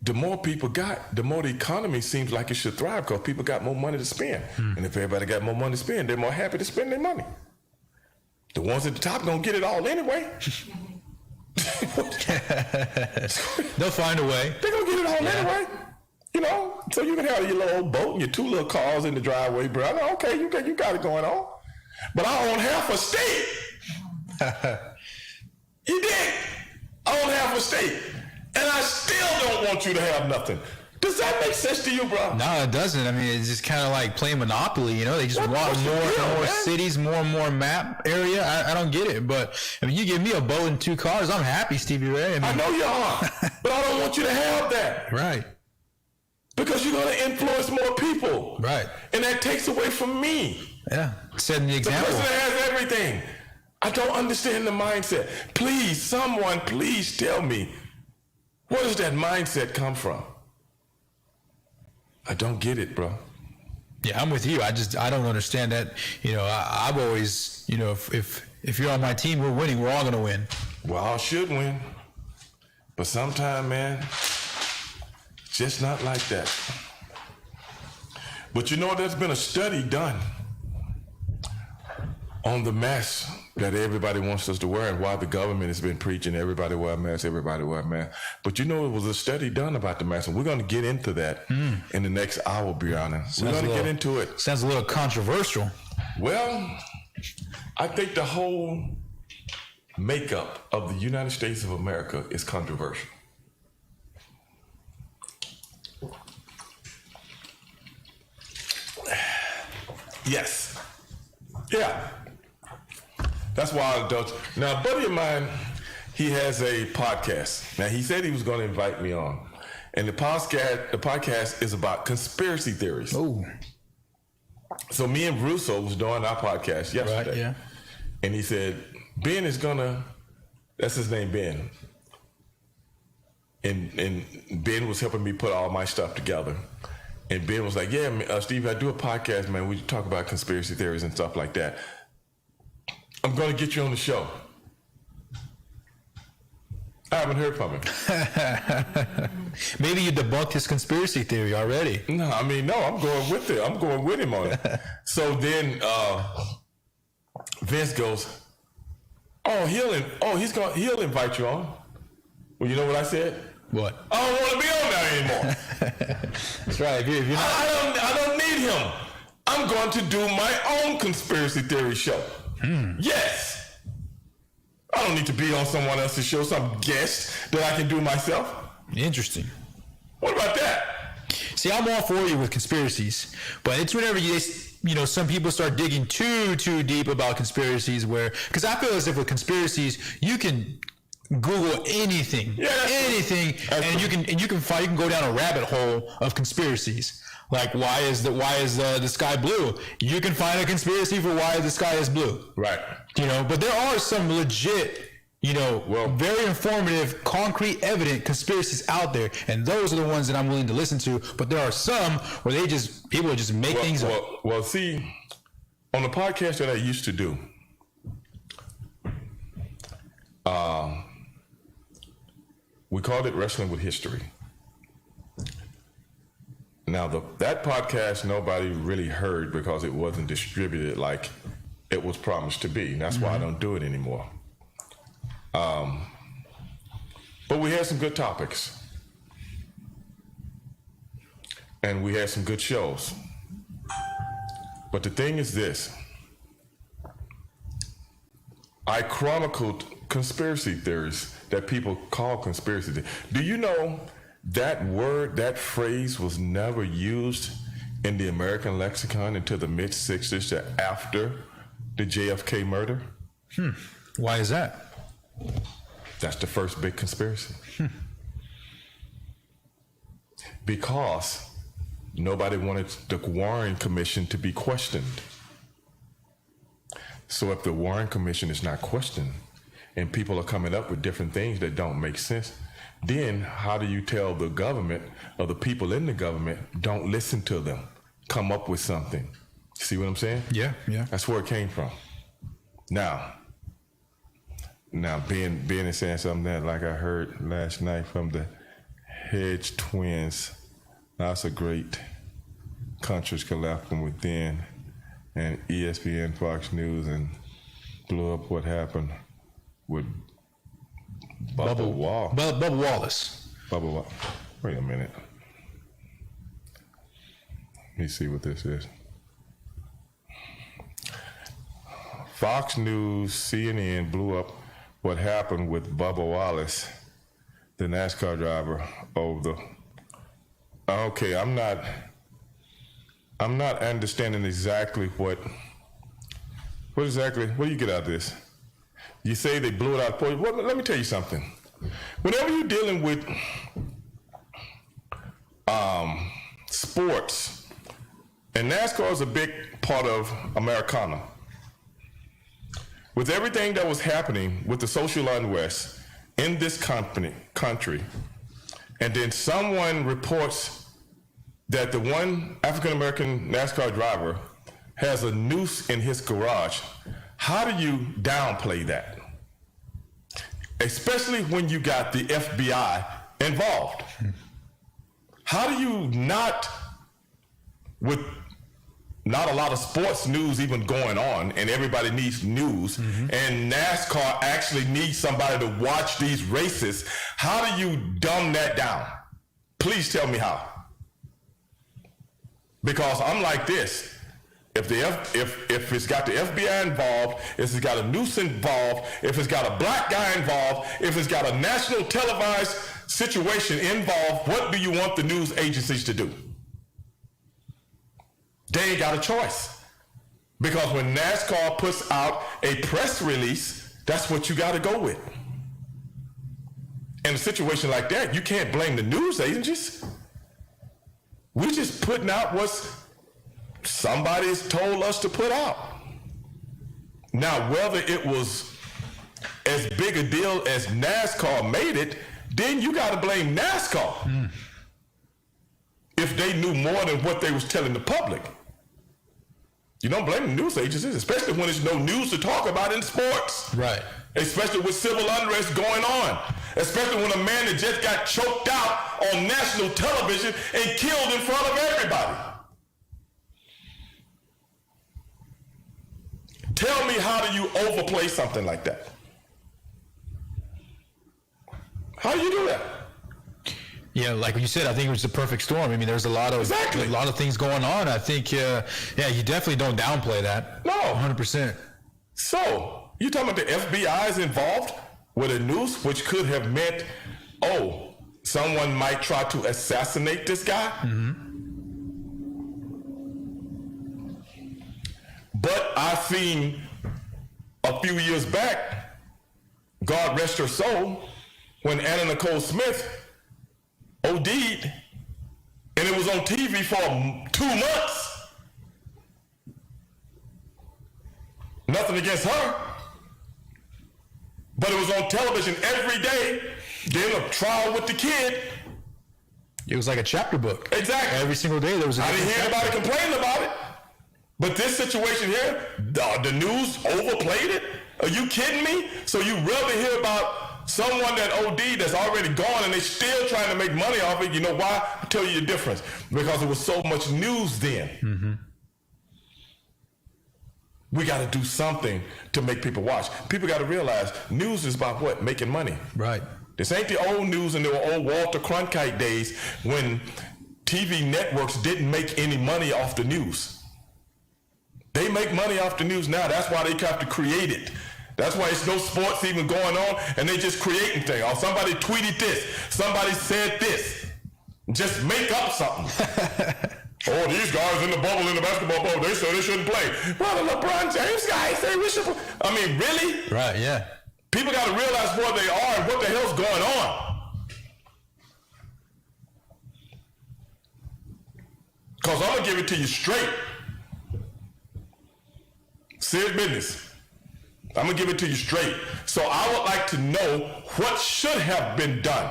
The more people got, the more the economy seems like it should thrive because people got more money to spend. And if everybody got more money to spend, they're more happy to spend their money. The ones at the top gonna get it all anyway. They'll find a way. They're gonna get it all anyway. So you can have your little old boat and your 2 little cars in the driveway, brother. Okay, you got it going on. But I own half a state. You did. I own half a state. And I still don't want you to have nothing. Does that make sense to you, bro? No, it doesn't. I mean, it's just kind of like playing Monopoly, They just want more and more cities, more and more map area. I don't get it. But, you give me a boat and 2 cars, I'm happy, Stevie Ray. I know you are. But I don't want you to have that. Right. Because you're going to influence more people. Right. And that takes away from me. Yeah. Setting the example. The person that has everything. I don't understand the mindset. Please, someone, please tell me, where does that mindset come from? I don't get it, bro. Yeah, I'm with you. I don't understand that. I've always, if you're on my team, we're winning. We're all going to win. We all should win. But sometimes, man, just not like that. But there's been a study done on the mask that everybody wants us to wear and why the government has been preaching everybody wear a mask, everybody wear a mask. But it was a study done about the mask, and we're going to get into that in the next hour, Brianna. We're going to get into it. Sounds a little controversial. Well, I think the whole makeup of the United States of America is controversial. Yes. Yeah. That's why I don't. Now, a buddy of mine, he has a podcast. Now, he said he was going to invite me on. And the podcast is about conspiracy theories. Oh. So me and Russo was doing our podcast yesterday. Right, yeah. And he said, Ben is gonna, that's his name, Ben. And Ben was helping me put all my stuff together. And Ben was like, yeah, Steve, I do a podcast, man. We talk about conspiracy theories and stuff like that. I'm gonna get you on the show. I haven't heard from him. Maybe you debunked his conspiracy theory already. No, I mean, no, I'm going with it. I'm going with him on it. So then Vince goes, he'll invite you on. Well, you know what I said? What? I don't want to be on there anymore. That's right. If you're not... I don't need him. I'm going to do my own conspiracy theory show. Yes. I don't need to be on someone else's show, some guest that I can do myself. Interesting. What about that? See, I'm all for you with conspiracies, but it's whenever some people start digging too deep about conspiracies, because I feel as if with conspiracies you can Google anything, anything, and you can go down a rabbit hole of conspiracies. Like why is the sky blue? You can find a conspiracy for why the sky is blue. Right. But there are some legit, very informative, concrete, evident conspiracies out there, and those are the ones that I'm willing to listen to. But there are some where people just make things up. Well, see, on the podcast that I used to do, we called it Wrestling with History. Now, that podcast nobody really heard because it wasn't distributed like it was promised to be. And that's why I don't do it anymore. But we had some good topics. And we had some good shows. But the thing is this. I chronicled conspiracy theories that people call conspiracy theories. Do you know that word, that phrase was never used in the American lexicon until the mid-60s after the JFK murder? Why is that? That's the first big conspiracy. Because nobody wanted the Warren Commission to be questioned. So if the Warren Commission is not questioned and people are coming up with different things that don't make sense, then how do you tell the government or the people in the government don't listen to them, come up with something? See what I'm saying? Yeah. That's where it came from. Now Ben is saying something that like I heard last night from the Hedge twins. That's a great countries collapsed from within, and ESPN, Fox News, and blew up what happened with Bubba Wallace. Wait a minute. Let me see what this is. Fox News, CNN blew up what happened with Bubba Wallace, the NASCAR driver. Okay, I'm not understanding exactly what do you get out of this? You say they blew it out. Well, let me tell you something. Whenever you're dealing with sports, and NASCAR is a big part of Americana, with everything that was happening with the social unrest in this country, and then someone reports that the one African-American NASCAR driver has a noose in his garage, how do you downplay that? Especially when you got the FBI involved. How do you not, with not a lot of sports news even going on, and everybody needs news, and NASCAR actually needs somebody to watch these races, how do you dumb that down? Please tell me how. Because I'm like this. If it's got the FBI involved, if it's got a noose involved, if it's got a black guy involved, if it's got a national televised situation involved, what do you want the news agencies to do? They ain't got a choice. Because when NASCAR puts out a press release, that's what you got to go with. In a situation like that, you can't blame the news agencies. We're just putting out what's somebody's told us to put out. Now, whether it was as big a deal as NASCAR made it, then you got to blame NASCAR. If they knew more than what they was telling the public. You don't blame the news agencies, especially when there's no news to talk about in sports. Right. Especially with civil unrest going on. Especially when a man that just got choked out on national television and killed in front of everybody. Tell me, how do you overplay something like that? How do you do that? Yeah, like you said, I think it was the perfect storm. I mean, there's a lot of things going on. I think, you definitely don't downplay that. No, 100%. So you talking about the FBI is involved with a noose, which could have meant, someone might try to assassinate this guy. Mm-hmm. But I seen a few years back, God rest her soul, when Anna Nicole Smith OD'd, and it was on TV for 2 months. Nothing against her, but it was on television every day. Then a trial with the kid. It was like a chapter book. Exactly. Every single day there was. I didn't hear anybody complain about it. But this situation here, the news overplayed it. Are you kidding me? So you rather hear about someone that OD that's already gone and they still trying to make money off it. You know why? I'll tell you the difference. Because there was so much news then. Mm-hmm. We got to do something to make people watch. People got to realize news is about what? Making money. Right. This ain't the old news in the old Walter Cronkite days when TV networks didn't make any money off the news. They make money off the news now. That's why they have to create it. That's why it's no sports even going on, and they just creating things. Oh, somebody tweeted this. Somebody said this. Just make up something. Oh, these guys in the bubble, in the basketball bubble, they said they shouldn't play. Well, the LeBron James guys say we should play. I mean, really? Right, yeah. People got to realize where they are and what the hell's going on. Because I'm going to give it to you straight. Serious business. I'm going to give it to you straight. So I would like to know what should have been done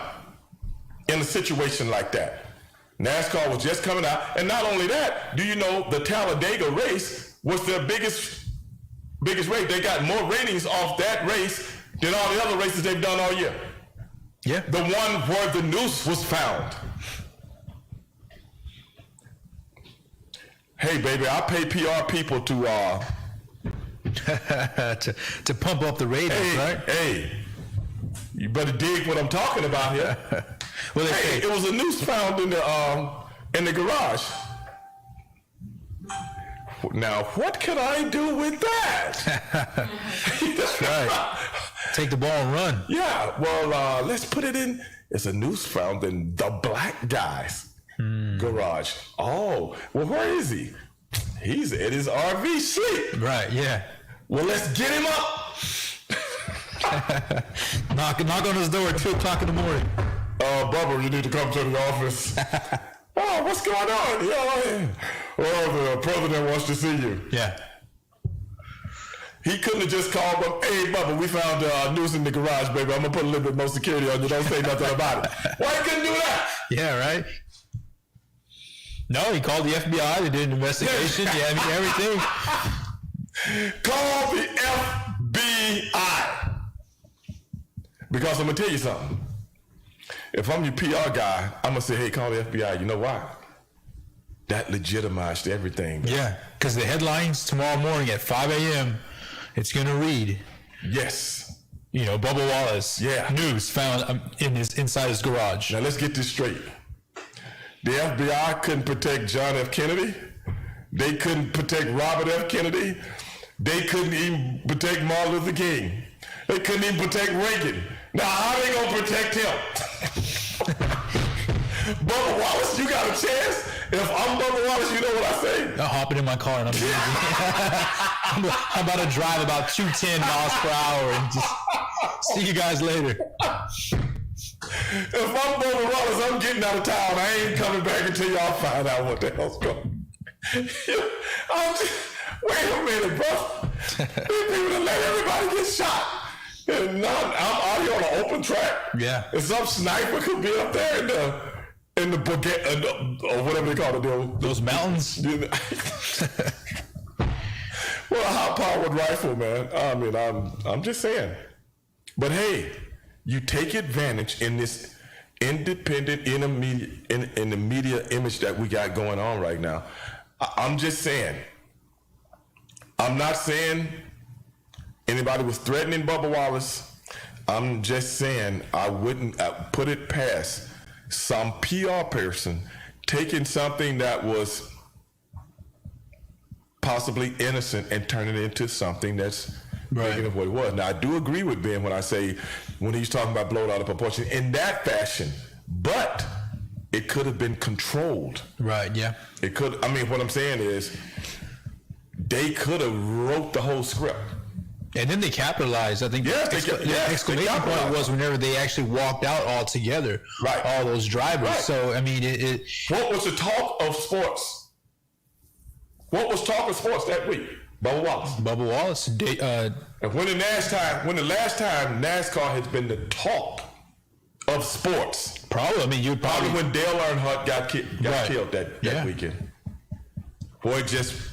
in a situation like that. NASCAR was just coming out. And not only that, do you know the Talladega race was their biggest race? They got more ratings off that race than all the other races they've done all year. Yeah. The one where the noose was found. Hey, baby, I pay PR people to to pump up the ratings, right? Hey, you better dig what I'm talking about here. Well, hey, it was a noose found in the garage. Now, what can I do with that? That's right. Take the ball and run. Yeah, well, let's put it in. It's a noose found in the black guy's garage. Oh, well, where is he? He's at his RV sleep. Right, yeah. Well, let's get him up. knock on his door at 2 o'clock in the morning. Bubba, you need to come to the office. Oh, what's going on? The president wants to see you. Yeah. He couldn't have just called him, hey, Bubba, we found a noose in the garage, baby. I'm going to put a little bit more security on you. Don't say nothing about it. Why he couldn't do that? Yeah, right? No, he called the FBI. They did an investigation. Yeah, I mean, everything. Call the FBI. Because I'm going to tell you something. If I'm your PR guy, I'm going to say, hey, call the FBI. You know why? That legitimized everything. Yeah, because the headlines tomorrow morning at 5 a.m., it's going to read. Yes. Bubba Wallace. Yeah. News found inside his garage. Now let's get this straight. The FBI couldn't protect John F. Kennedy. They couldn't protect Robert F. Kennedy. They couldn't even protect Martin Luther King. They couldn't even protect Reagan. Now, how they gonna protect him? Bubba Wallace, you got a chance? If I'm Bubba Wallace, you know what I say? I'm hopping in my car and I'm about to drive about 210 miles per hour and just see you guys later. If I'm Bubba Wallace, I'm getting out of town. I ain't coming back until y'all find out what the hell's going on. Wait a minute, bro. These people that let everybody get shot. And I'm out here on an open track. Yeah. And some sniper could be up there in the baguette, or whatever they call it. Those mountains? Well, a high-powered rifle, man. I mean, I'm just saying. But hey, you take advantage in this independent, in the media image that we got going on right now. I'm just saying. I'm not saying anybody was threatening Bubba Wallace. I'm just saying I wouldn't put it past some PR person taking something that was possibly innocent and turning it into something that's making of what it was. Now, I do agree with Ben when he's talking about blown out of proportion in that fashion, but it could have been controlled. Right, yeah. It could, I mean, what I'm saying is they could have wrote the whole script. And then they capitalized. I think the exclamation point was whenever they actually walked out all together. Right. All those drivers. Right. So, I mean, what was the talk of sports? What was talk of sports that week? Bubba Wallace. Bubba Wallace. And when the last time NASCAR has been the talk of sports? Probably. I mean, probably when Dale Earnhardt got killed that weekend. Boy, just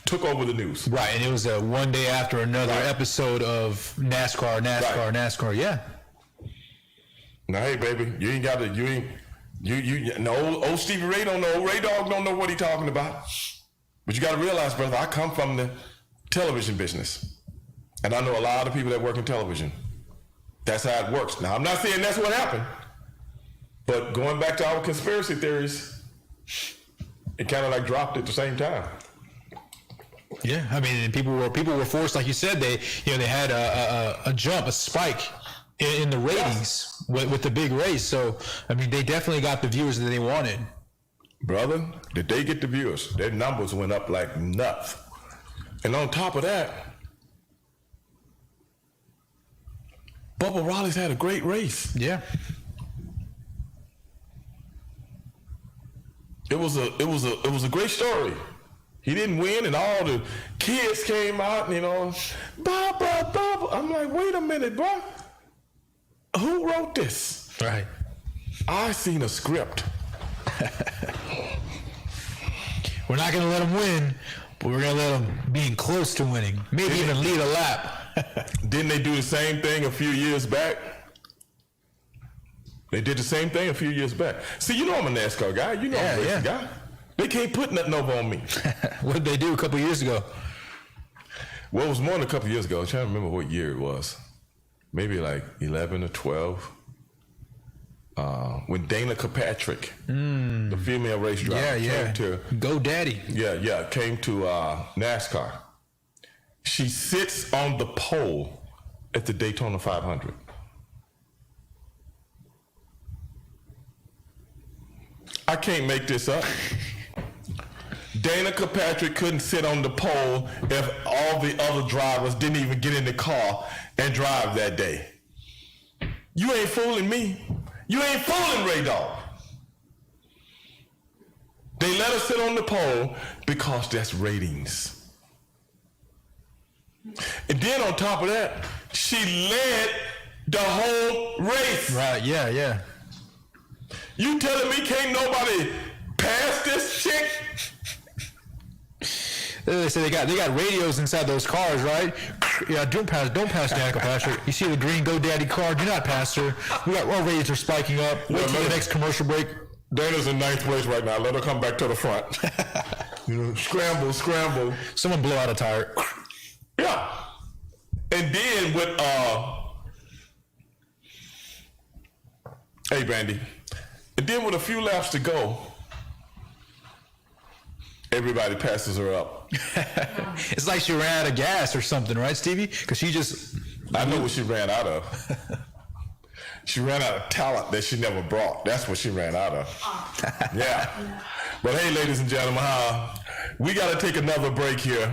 took over the news. Right, and it was one day after another episode of NASCAR. Yeah. Now, hey, baby, you ain't got to. Old Stevie Ray don't know. Ray Dog don't know what he talking about. But you got to realize, brother, I come from the television business, and I know a lot of people that work in television. That's how it works. Now, I'm not saying that's what happened, but going back to our conspiracy theories, it kind of like dropped at the same time. Yeah, I mean, people were forced, like you said, they had a jump, a spike in the ratings with the big race. So, I mean, they definitely got the viewers that they wanted. Brother, did they get the viewers? Their numbers went up like nuts. And on top of that, Bubba Wallace had a great race. Yeah. It was a great story. He didn't win, and all the kids came out, and, Bubba. I'm like, wait a minute, bro. Who wrote this? Right. I seen a script. We're not going to let him win, but we're going to let him be close to winning. Maybe even lead a lap. Didn't they do the same thing a few years back? They did the same thing a few years back. See, you know I'm a NASCAR guy. You know I'm a racing guy. They can't put nothing over on me. What did they do a couple years ago? Well, it was more than a couple years ago. I'm trying to remember what year it was. Maybe like 11 or 12. When Dana Kirkpatrick, the female race driver, came to GoDaddy. Came to NASCAR. She sits on the pole at the Daytona 500. I can't make this up. Dana Kirkpatrick couldn't sit on the pole if all the other drivers didn't even get in the car and drive that day. You ain't fooling me. You ain't fooling Ray Dog. They let her sit on the pole because that's ratings. And then on top of that, she led the whole race. Right, yeah. You telling me can't nobody pass this chick? They say they got radios inside those cars, right? Yeah, don't pass Danica Patrick. You see the green GoDaddy car? Do not pass her. Our radios are spiking up. Wait till the next commercial break. Dana's in ninth place right now. Let her come back to the front. Scramble. Someone blow out a tire. Yeah. And then with hey Bandy. And then with a few laps to go, everybody passes her up. It's like she ran out of gas or something, right, Stevie? Because she just... I know what she ran out of. She ran out of talent that she never brought. That's what she ran out of. Yeah. But hey, ladies and gentlemen, we got to take another break here.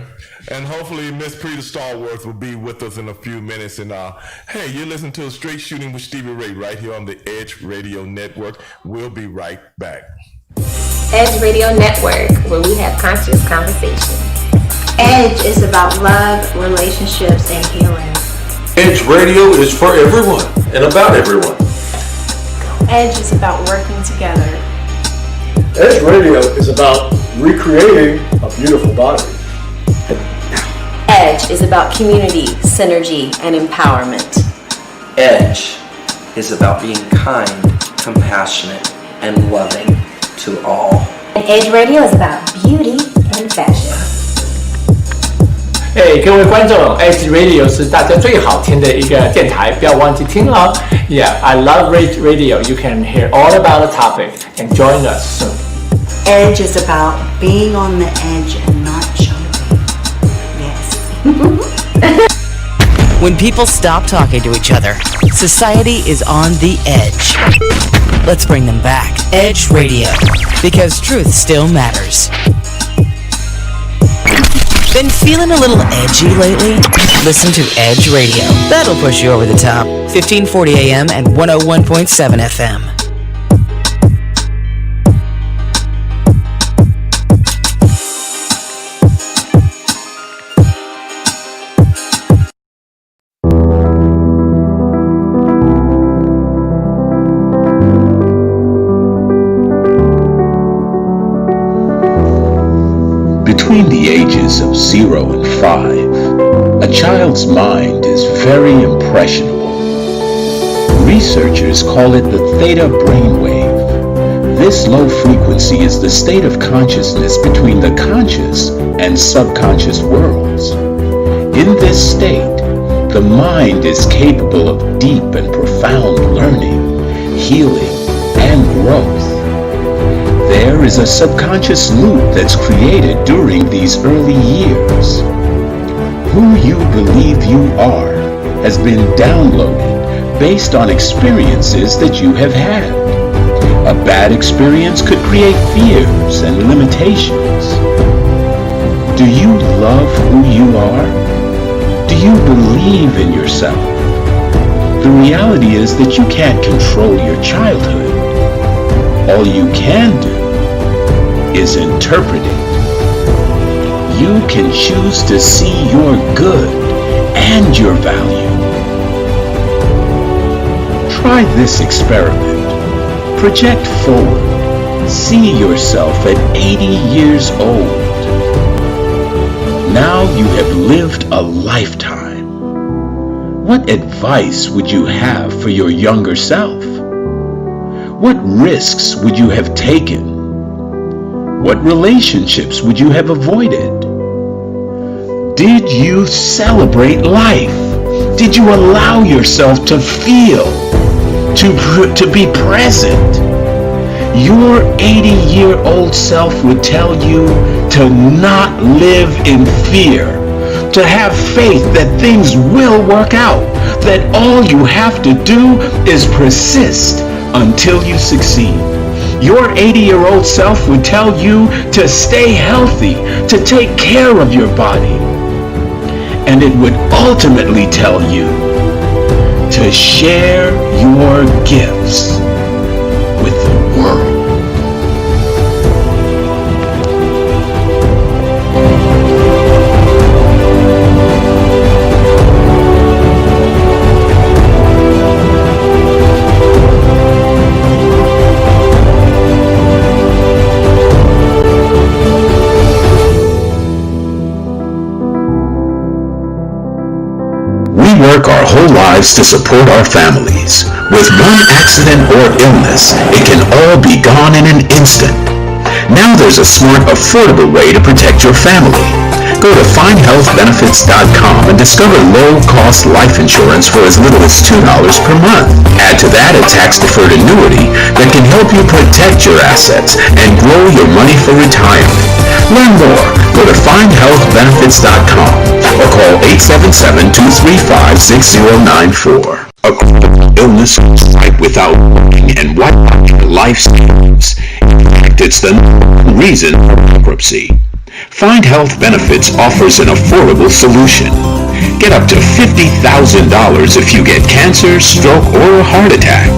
And hopefully Miss Preeta Stallworth will be with us in a few minutes. And hey, you're listening to Straight Shooting with Stevie Ray right here on the Edge Radio Network. We'll be right back. Edge Radio Network, where we have conscious conversation. Edge is about love, relationships, and healing. Edge Radio is for everyone and about everyone. Edge is about working together. Edge Radio is about recreating a beautiful body. Edge is about community, synergy, and empowerment. Edge is about being kind, compassionate, and loving to all. And Edge Radio is about beauty and fashion. 各位观众 ，Edge Radio 是大家最好听的一个电台，不要忘记听哦。Yeah, I love Edge Radio. You can hear all about the topic and join us soon. Edge is about being on the edge and not jumping. Yes. When people stop talking to each other, society is on the edge. Let's bring them back. Edge Radio, because truth still matters. Been feeling a little edgy lately? Listen to Edge Radio. That'll push you over the top. 1540 AM and 101.7 FM. Between the ages of 0 and 5, a child's mind is very impressionable. Researchers call it the theta brainwave. This low frequency is the state of consciousness between the conscious and subconscious worlds. In this state, the mind is capable of deep and profound learning, healing, and growth. There is a subconscious loop that's created during these early years. Who you believe you are has been downloaded based on experiences that you have had. A bad experience could create fears and limitations. Do you love who you are? Do you believe in yourself? The reality is that you can't control your childhood. All you can do is interpret it. You can choose to see your good and your value. Try this experiment. Project forward. See yourself at 80 years old. Now you have lived a lifetime. What advice would you have for your younger self? What risks would you have taken? What relationships would you have avoided? Did you celebrate life? Did you allow yourself to feel, to be present? Your 80-year-old self would tell you to not live in fear, to have faith that things will work out, that all you have to do is persist until you succeed. Your 80-year-old self would tell you to stay healthy, to take care of your body. And it would ultimately tell you to share your gifts with the world. Work our whole lives to support our families. With one accident or illness, it can all be gone in an instant. Now there's a smart, affordable way to protect your family. Go to findhealthbenefits.com and discover low-cost life insurance for as little as $2 per month. Add to that a tax-deferred annuity that can help you protect your assets and grow your money for retirement. Learn more. Go to findhealthbenefits.com or call 877-235-6094. A chronic illness right without working and wiping out life savings. In fact, it's the reason for bankruptcy. Find Health Benefits offers an affordable solution. Get up to $50,000 if you get cancer, stroke, or a heart attack,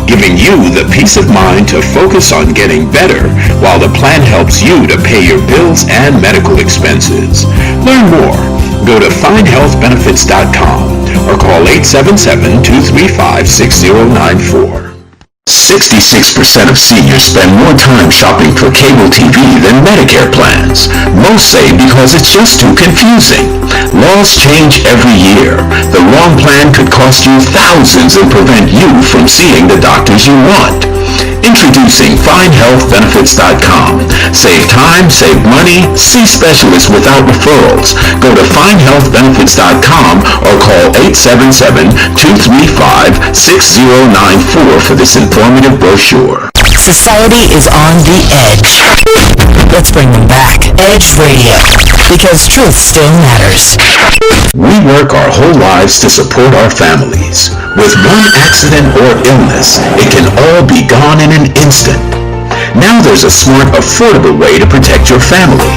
giving you the peace of mind to focus on getting better while the plan helps you to pay your bills and medical expenses. Learn more. Go to findhealthbenefits.com or call 877-235-6094. 66% of seniors spend more time shopping for cable TV than Medicare plans. Most say because it's just too confusing. Laws change every year. The wrong plan could cost you thousands and prevent you from seeing the doctors you want. Introducing FindHealthBenefits.com. Save time, save money, see specialists without referrals. Go to FindHealthBenefits.com or call 877-235-6094 for this informative brochure. Society is on the edge. Let's bring them back. Edge Radio. Because truth still matters. We work our whole lives to support our families. With one accident or illness, it can all be gone in an instant. Now there's a smart, affordable way to protect your family.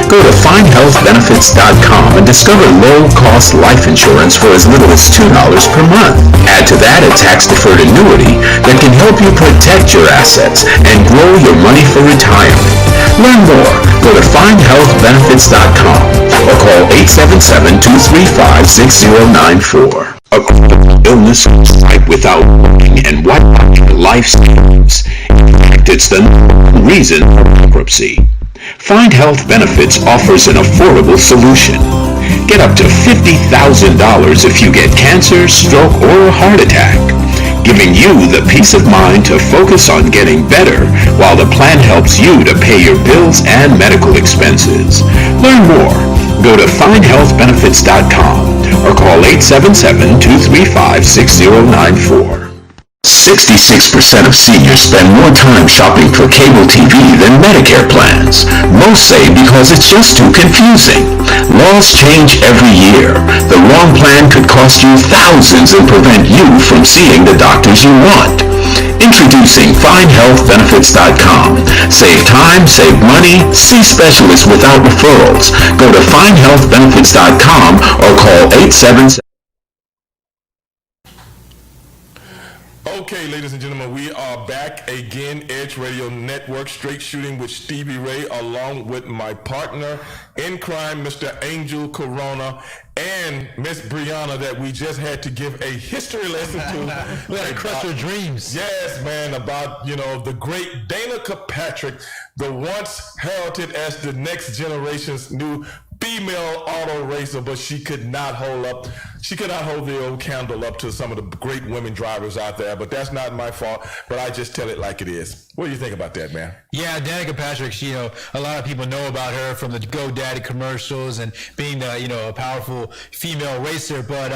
Go to findhealthbenefits.com and discover low-cost life insurance for as little as $2 per month. Add to that a tax-deferred annuity that can help you protect your assets and grow your money for retirement. Learn more. Go to findhealthbenefits.com or call 877-235-6094. A critical illness right without working and wiping out your life savings. In fact, it's the reason for bankruptcy. Find Health Benefits offers an affordable solution. Get up to $50,000 if you get cancer, stroke, or a heart attack, giving you the peace of mind to focus on getting better while the plan helps you to pay your bills and medical expenses. Learn more. Go to findhealthbenefits.com or call 877-235-6094. 66% of seniors spend more time shopping for cable TV than Medicare plans. Most say because it's just too confusing. Laws change every year. The wrong plan could cost you thousands and prevent you from seeing the doctors you want. Introducing FindHealthBenefits.com. Save time, save money, see specialists without referrals. Go to FindHealthBenefits.com or call 877. Okay, ladies and gentlemen, we are back again. Edge Radio Network, straight shooting with Stevie Ray, along with my partner in crime, Mr. Angel Corona, and Miss Brianna, that we just had to give a history lesson to. We had to crush your dreams. Yes, man, about, the great Dana Kirkpatrick, the once heralded as the next generation's new female auto racer, but she could not hold the old candle up to some of the great women drivers out there. But that's not my fault, but I just tell it like it is. What do you think about that, man? Yeah, Danica Patrick, a lot of people know about her from the GoDaddy commercials and being a powerful female racer. But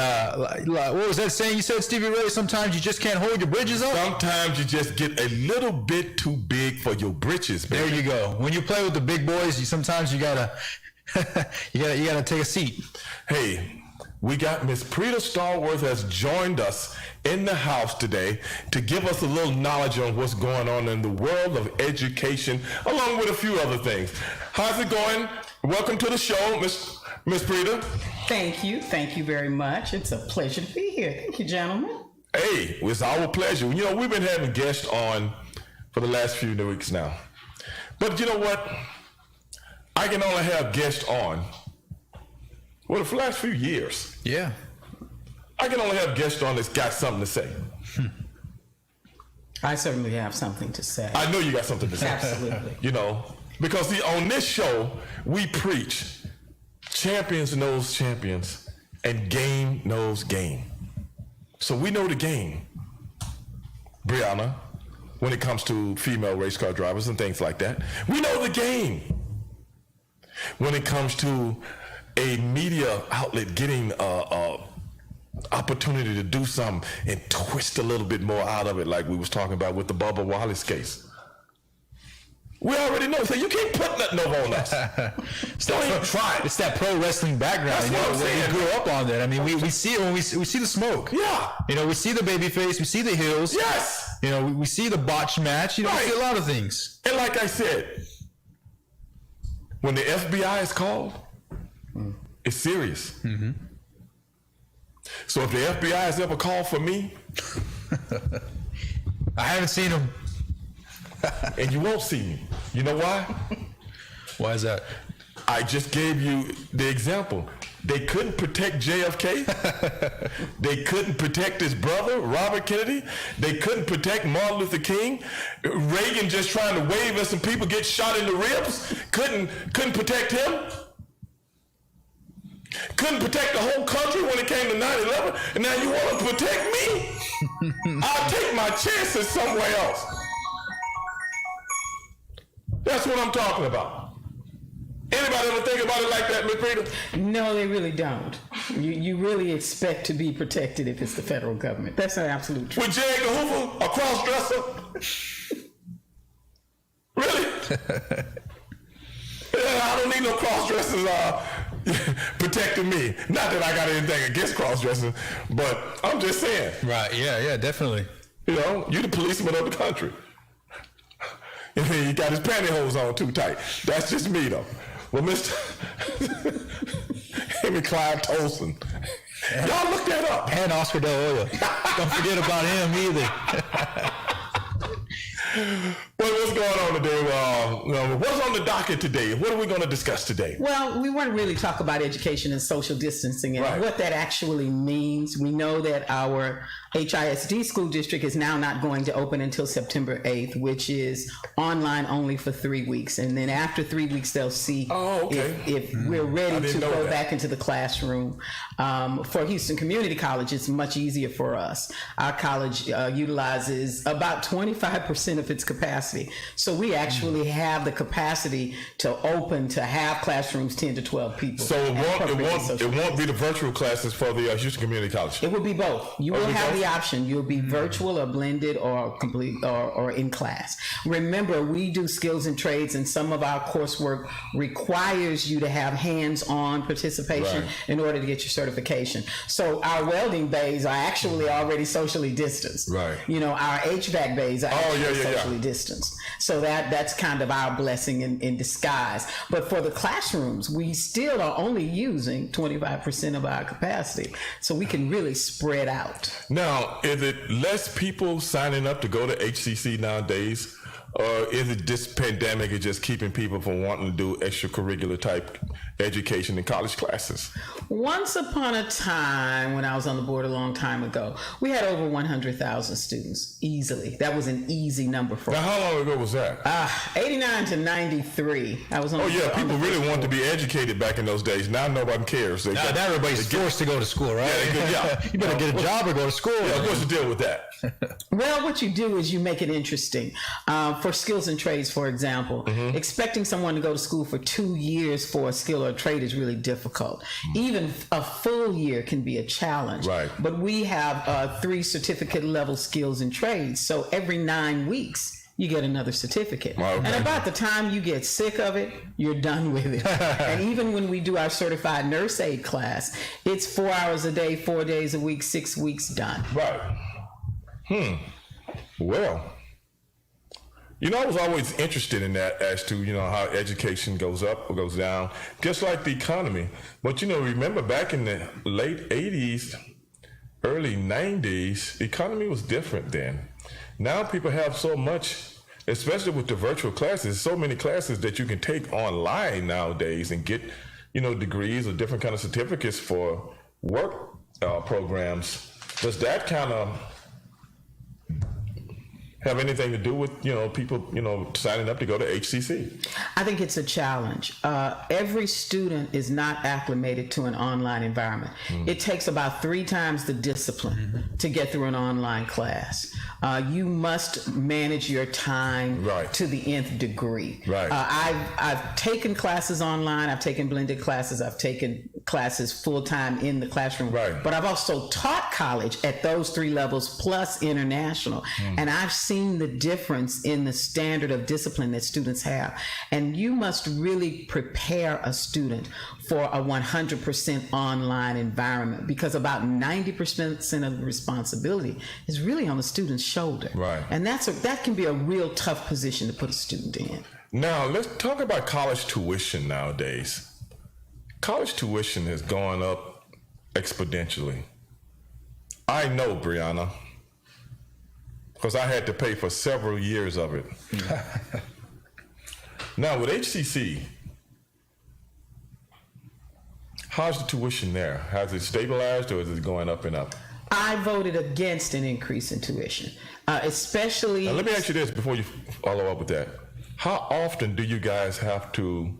what was that saying you said, Stevie Ray? Sometimes you just can't hold your britches up? Sometimes you just get a little bit too big for your britches, baby. There you go. When you play with the big boys, sometimes you gotta you gotta take a seat. Hey, we got Miss Prita Stallworth has joined us in the house today to give us a little knowledge on what's going on in the world of education, along with a few other things. How's it going? Welcome to the show, Miss Prita. Thank you very much. It's a pleasure to be here. Thank you, gentlemen. Hey, it's our pleasure. We've been having guests on for the last few weeks now, but you know what? I can only have guests on, for the last few years. Yeah. I can only have guests on that's got something to say. I certainly have something to say. I know you got something to say. Absolutely. Because on this show, we preach champions knows champions and game knows game. So we know the game, Brianna, when it comes to female race car drivers and things like that. We know the game. When it comes to a media outlet getting opportunity to do something and twist a little bit more out of it, like we was talking about with the Bubba Wallace case. We already know. So you can't put nothing over on us. Don't even try it. It's that pro wrestling background. That's what I'm saying. We grew up on that. I mean, we see it when we see the smoke. Yeah. You know, we see the baby face. We see the heels. Yes. You know, we see the botched match. You know, we see a lot of things. And like I said, when the FBI is called, it's serious. Mm-hmm. So if the FBI has ever called for me, I haven't seen them. And you won't see me. You know why? Why is that? I just gave you the example. They couldn't protect JFK. They couldn't protect his brother, Robert Kennedy. They couldn't protect Martin Luther King. Reagan just trying to wave at some people get shot in the ribs. Couldn't protect him. Couldn't protect the whole country when it came to 9/11. And now you want to protect me? I'll take my chances somewhere else. That's what I'm talking about. Anybody ever think about it like that, Ms. Rita? No, they really don't. You really expect to be protected if it's the federal government. That's an absolute truth. With J. Edgar Hoover, a cross-dresser? Really? I don't need no cross-dressers protecting me. Not that I got anything against cross-dressing, but I'm just saying. Right, yeah, definitely. You know, you the policeman of the country. And then he got his pantyhose on too tight. That's just me, though. Well, Mr. him and Clyde Tolson. Y'all look that up. And Oscar De La Hoya. Don't forget about him either. Well, what's going on today? What's on the docket today? What are we going to discuss today? Well, we want to really talk about education and social distancing and what that actually means. We know that our HISD school district is now not going to open until September 8th, which is online only for 3 weeks. And then after 3 weeks, they'll see if we're ready to go back into the classroom. For Houston Community College, it's much easier for us. Our college utilizes about 25% of its capacity. So we actually have the capacity to open, to have classrooms 10 to 12 people. So it won't be the virtual classes for the Houston Community College? It will be both. You will have the option. You'll be virtual or blended or complete or in class. Remember, we do skills and trades, and some of our coursework requires you to have hands-on participation in order to get your certification. So our welding bays are actually already socially distanced. Right. You know, our HVAC bays are socially distanced. So that's kind of our blessing in disguise. But for the classrooms, we still are only using 25% of our capacity. So we can really spread out. Now, is it less people signing up to go to HCC nowadays? Or is it this pandemic is just keeping people from wanting to do extracurricular type education in college classes? Once upon a time, when I was on the board a long time ago, we had over 100,000 students easily. That was an easy number for us. Now, how long ago was that? 89 to 93. I was on people really wanted to be educated back in those days. Now nobody cares. Now everybody's forced to go to school, right? You better get a job or go to school. Yeah, what's the deal with that? Well, what you do is you make it interesting. For skills and trades, for example, expecting someone to go to school for 2 years for a skill or a trade is really difficult. Even a full year can be a challenge. Right. But we have 3 certificate level skills and trades. So every 9 weeks, you get another certificate. And about the time you get sick of it, you're done with it. And even when we do our certified nurse aid class, it's 4 hours a day, 4 days a week, 6 weeks done. Right. Well, you know, I was always interested in that as to, you know, how education goes up or goes down, just like the economy. But, you know, remember back in the late 80s, early 90s, the economy was different then. Now people have so much, especially with the virtual classes, so many classes that you can take online nowadays and get, you know, degrees or different kind of certificates for work programs. Does that kind of have anything to do with, you know, people, you know, signing up to go to HCC? I think it's a challenge. Every student is not acclimated to an online environment. It takes about 3 times the discipline to get through an online class. You must manage your time to the nth degree. I've taken classes online. I've taken blended classes. I've taken classes full-time in the classroom. But I've also taught college at those 3 levels plus international. And I've seen seen the difference in the standard of discipline that students have. And you must really prepare a student for a 100% online environment, because about 90% of the responsibility is really on the student's shoulder. Right. And that can be a real tough position to put a student in. Now, let's talk about college tuition nowadays. College tuition has gone up exponentially. I know, Brianna, because I had to pay for several years of it. Now, with HCC, how's the tuition there? Has it stabilized, or is it going up and up? I voted against an increase in tuition, especially... Now, let me ask you this before you follow up with that. How often do you guys have to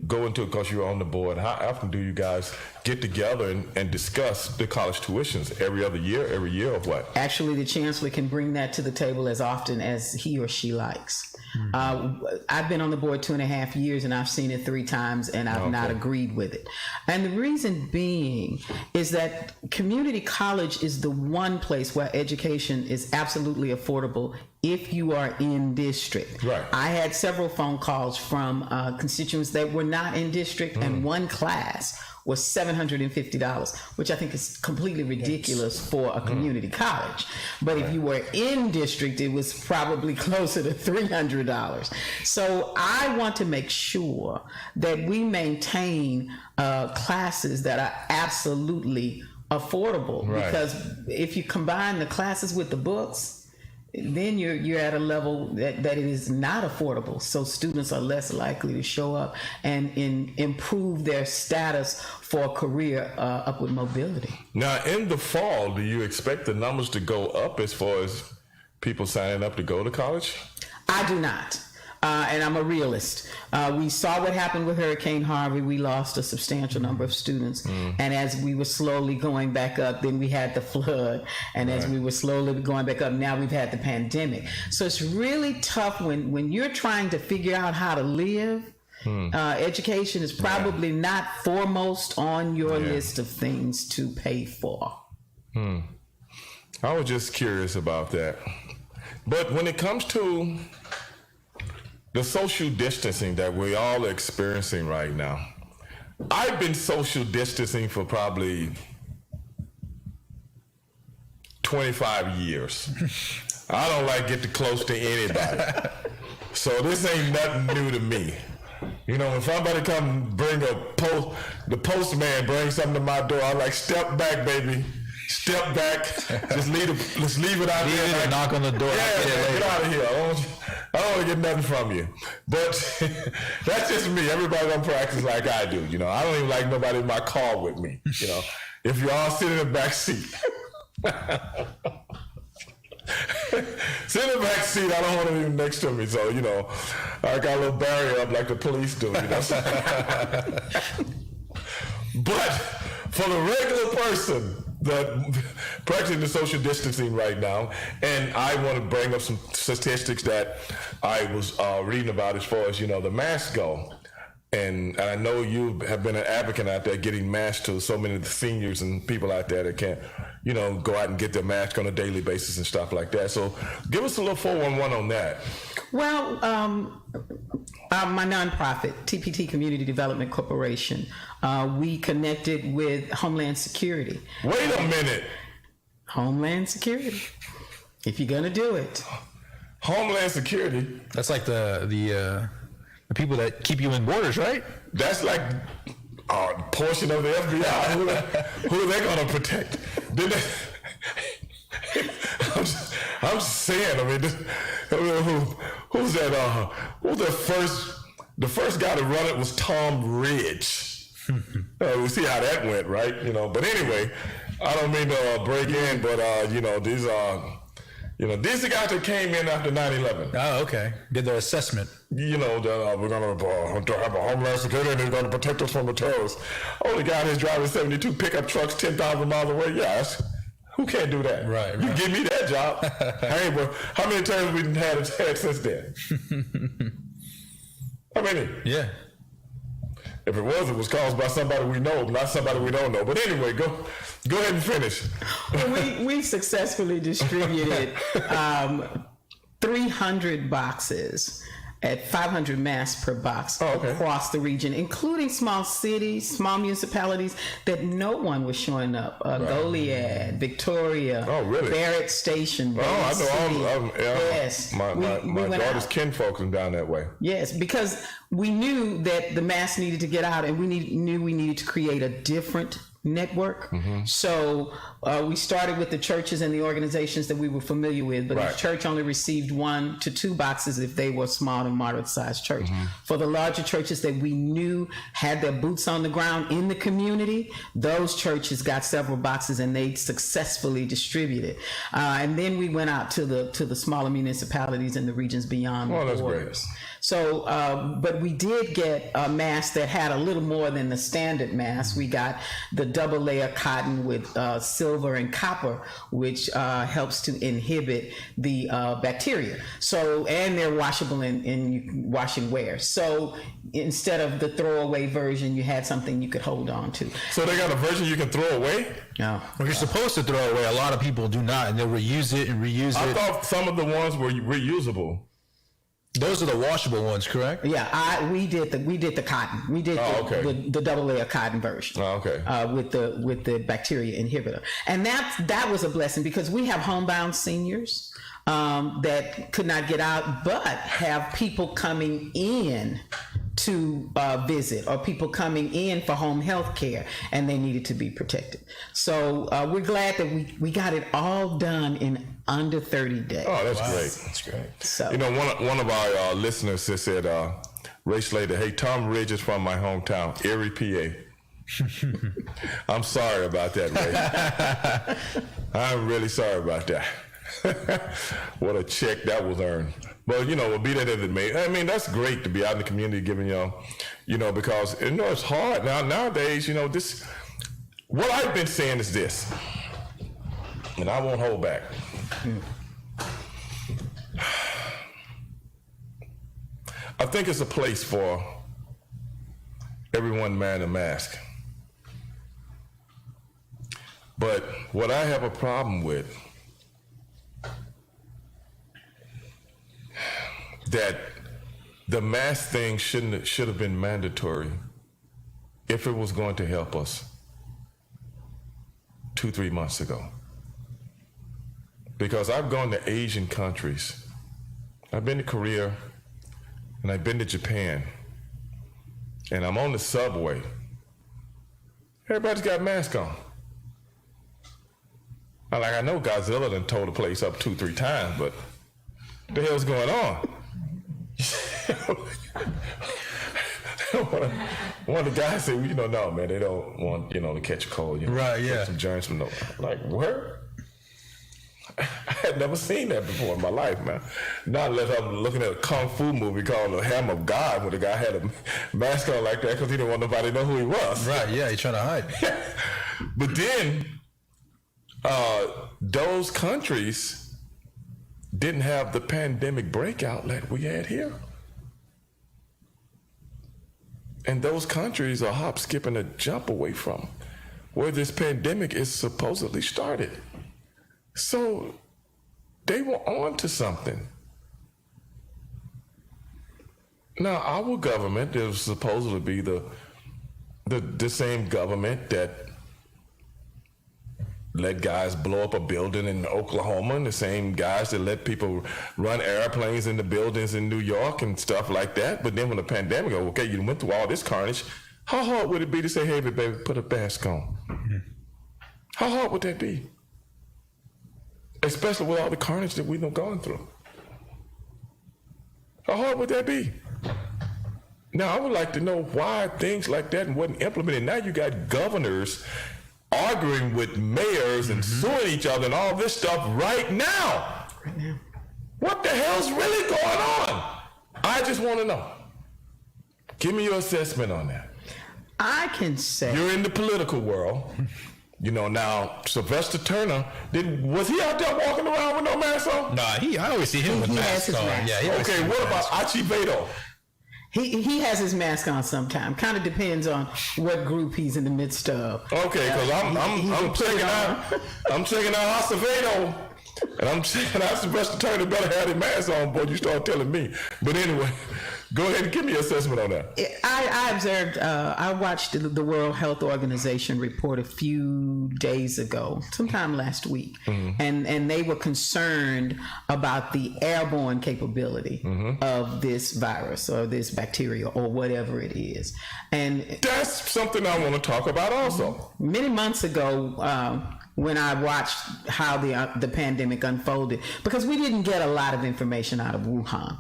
go into it, because you're on the board, how often do you guys get together and discuss the college tuitions? Every year or what? Actually, the chancellor can bring that to the table as often as he or she likes. I've been on the board 2.5 years, and I've seen it 3 times, and I've not agreed with it. And the reason being is that community college is the one place where education is absolutely affordable if you are in district. Right. I had several phone calls from constituents that were not in district, and one class was $750, which I think is completely ridiculous for a community college. But if you were in district, it was probably closer to $300. So I want to make sure that we maintain classes that are absolutely affordable, because if you combine the classes with the books, then you're at a level that it is not affordable. So students are less likely to show up and improve their status for career upward mobility. Now, in the fall, do you expect the numbers to go up as far as people signing up to go to college? I do not. And I'm a realist. We saw what happened with Hurricane Harvey. We lost a substantial number of students. And as we were slowly going back up, then we had the flood. And as we were slowly going back up, now we've had the pandemic. So it's really tough when you're trying to figure out how to live. Education is probably not foremost on your list of things to pay for. I was just curious about that. But when it comes to the social distancing that we're all experiencing right now, I've been social distancing for probably 25 years. I don't like get too close to anybody. So this ain't nothing new to me. You know, when somebody come bring the postman brings something to my door, I'm like, step back, baby. Step back. Just leave it out there. Like, knock on the door. Yeah, get out of here. I don't want to get nothing from you. But that's just me. Everybody don't practice like I do. You know, I don't even like nobody in my car with me. You know, if you all sit in the back seat. Sit in the back seat. I don't want to even next to me. So, you know, I got a little barrier up like the police do. You know? But for the regular person that practicing the social distancing right now, and I want to bring up some statistics that I was reading about as far as, you know, the masks go. And I know you have been an advocate out there getting masks to so many of the seniors and people out there that can't, you know, go out and get their mask on a daily basis and stuff like that. So give us a little 411 on that. Well, my nonprofit, TPT Community Development Corporation, we connected with Homeland Security. Wait a minute. Homeland Security. If you're gonna do it. Homeland Security. That's like the people that keep you in borders, right? That's like a portion of the FBI. Who are they going to protect? I'm just saying. I mean, who's that? Who's the first guy to run it was Tom Ridge. We see how that went, right? You know. But anyway, I don't mean to break in, but you know, these are. You know, these are guys that came in after 9/11. Oh, okay. Did their assessment. You know, we're going to have a Homeland Security and they're going to protect us from the terrorists. Oh, the guy that's driving 72 pickup trucks 10,000 miles away, yes. Who can't do that? Right. You give me that job. Hey, but how many terrorists we had since then? How many? Yeah. If it was caused by somebody we know, not somebody we don't know. But anyway, go ahead and finish. Well, we successfully distributed 300 boxes at 500 masks per box across the region, including small cities, small municipalities that no one was showing up. Goliad, Victoria, Barrett Station. I know. Yes. My daughter's kinfolk are down that way. Yes, because we knew that the mass needed to get out, and we knew we needed to create a different network. So we started with the churches and the organizations that we were familiar with, but each church only received 1 to 2 boxes if they were small and moderate sized church. For the larger churches that we knew had their boots on the ground in the community, those churches got several boxes and they successfully distributed. And then we went out to the smaller municipalities and the regions beyond the borders. Great. So, but we did get a mask that had a little more than the standard mask. We got the double layer cotton with silver and copper, which helps to inhibit the bacteria. So, and they're washable in wash and wear. So instead of the throwaway version, you had something you could hold on to. So they got a version you can throw away? No. Well, you're supposed to throw away. A lot of people do not, and they'll reuse it and reuse it. I thought some of the ones were reusable. Those are the washable ones, correct? Yeah, we did the cotton. We did the double layer cotton version. With the bacteria inhibitor, and that was a blessing because we have homebound seniors that could not get out, but have people coming in to visit, or people coming in for home health care, and they needed to be protected. So we're glad that we got it all done in under 30 days. Oh, that's great. That's great. So, one of our listeners has said, Ray Slater, hey, Tom Ridge is from my hometown, Erie, PA. I'm sorry about that, Ray. I'm really sorry about that. What a check that was earned. But, we'll be that as it may. I mean, that's great to be out in the community giving because, it's hard nowadays, what I've been saying is this, and I won't hold back. I think it's a place for everyone wearing a mask. But what I have a problem with, that the mask thing should have been mandatory if it was going to help us 2-3 months ago. Because I've gone to Asian countries. I've been to Korea and I've been to Japan. And I'm on the subway. Everybody's got masks on. I know Godzilla done tore the place up 2-3 times, but what the hell's going on? One of the guys said, no, man, they don't want, to catch a cold. Right, yeah. Some germs from where? I had never seen that before in my life, man. Not unless I'm looking at a kung fu movie called The Hammer of God, where the guy had a mask on like that because he didn't want nobody to know who he was. Right, yeah, he's trying to hide. But then, those countries didn't have the pandemic breakout like we had here. And those countries are hop, skip, and a jump away from where this pandemic is supposedly started. So they were on to something. Now, our government is supposed to be the same government that let guys blow up a building in Oklahoma, and the same guys that let people run airplanes into buildings in New York and stuff like that. But then when the pandemic, you went through all this carnage, how hard would it be to say, hey, baby, put a mask on? How hard would that be? Especially with all the carnage that we've gone through. How hard would that be? Now, I would like to know why things like that wasn't implemented. Now you got governors arguing with mayors and suing each other and all this stuff right now. What the hell's really going on? I just want to know. Give me your assessment on that. I can say you're in the political world. Now Sylvester Turner, was he out there walking around with no mask on? Nah, I always see him with mask on. Yeah, okay, what about Acevedo? He has his mask on sometime. Kind of depends on what group he's in the midst of. Okay, because I'm checking out Acevedo. And I'm saying I'm supposed to turn the better have the mask on, boy. You start telling me. But anyway, go ahead and give me an assessment on that. I observed, I watched the World Health Organization report a few days ago, sometime last week, and they were concerned about the airborne capability of this virus or this bacteria or whatever it is. And that's something I want to talk about also. Many months ago, when I watched how the pandemic unfolded, because we didn't get a lot of information out of Wuhan,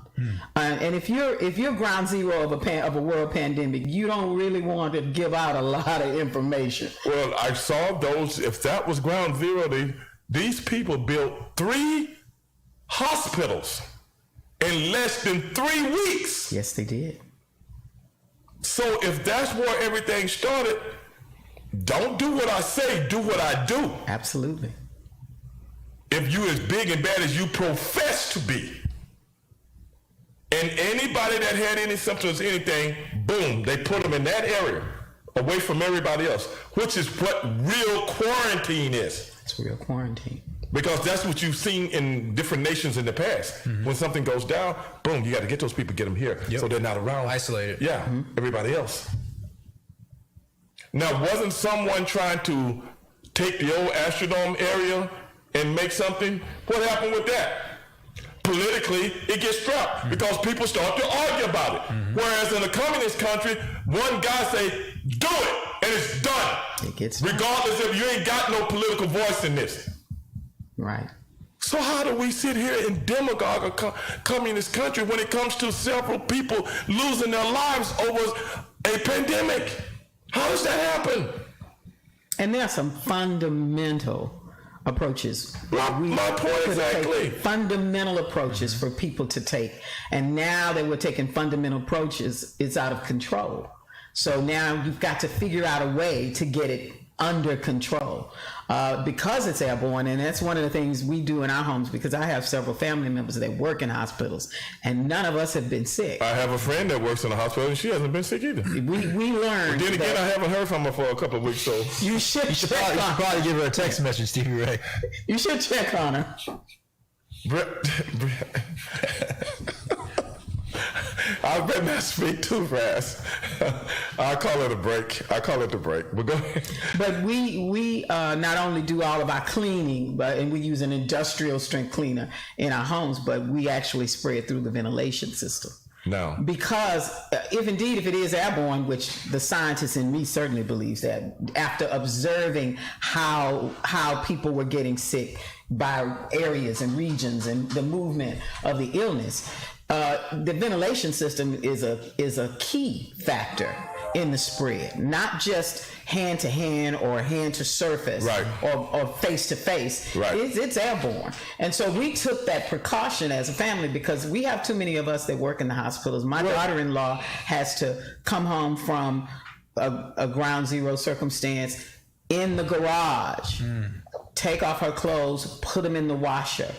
and if you're ground zero of a world pandemic, you don't really want to give out a lot of information. Well, I saw those. If that was ground zero, these people built 3 hospitals in less than 3 weeks. Yes, they did. So if that's where everything started, don't do what I say, do what I do. Absolutely. If you as big and bad as you profess to be, and anybody that had any symptoms, anything, boom, they put them in that area, away from everybody else, which is what real quarantine is. It's real quarantine. Because that's what you've seen in different nations in the past. When something goes down, boom, you got to get those people, get them here, so they're not around. Isolated. Yeah, everybody else. Now, wasn't someone trying to take the old Astrodome area and make something? What happened with that? Politically, it gets dropped because people start to argue about it. Whereas in a communist country, one guy say, do it, and it's done. It gets regardless if you ain't got no political voice in this. Right. So how do we sit here and demagogue a communist country when it comes to several people losing their lives over a pandemic? How does that happen? And there are some fundamental approaches. My point exactly. Fundamental approaches for people to take. And now that we're taking fundamental approaches, it's out of control. So now you've got to figure out a way to get it under control because it's airborne. And that's one of the things we do in our homes, because I have several family members that work in hospitals and none of us have been sick. I have a friend that works in a hospital and she hasn't been sick either. We learned. But then again, I haven't heard from her for a couple of weeks, so you should probably give her a text message, Stevie Ray. You should check on her. I better not speak too fast. I'll call it a break. But go ahead. But we not only do all of our cleaning, and we use an industrial strength cleaner in our homes, but we actually spray it through the ventilation system. No. Because if it is airborne, which the scientist in me certainly believes that, after observing how people were getting sick by areas and regions and the movement of the illness, the ventilation system is a key factor in the spread, not just hand to hand or hand to surface, right, or face to face. Right. It's airborne. And so we took that precaution as a family because we have too many of us that work in the hospitals. My daughter-in-law has to come home from a ground zero circumstance in the garage, take off her clothes, put them in the washer.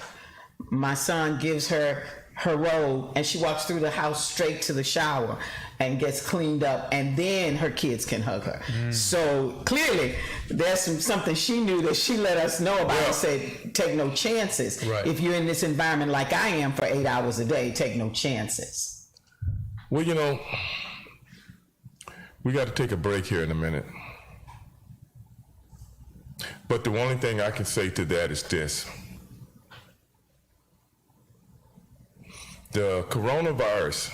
My son gives her robe and she walks through the house straight to the shower and gets cleaned up, and then her kids can hug her. So clearly there's something she knew that she let us know about and said, take no chances. Right. If you're in this environment like I am for 8 hours a day, take no chances. Well, we got to take a break here in a minute. But the only thing I can say to that is this. The coronavirus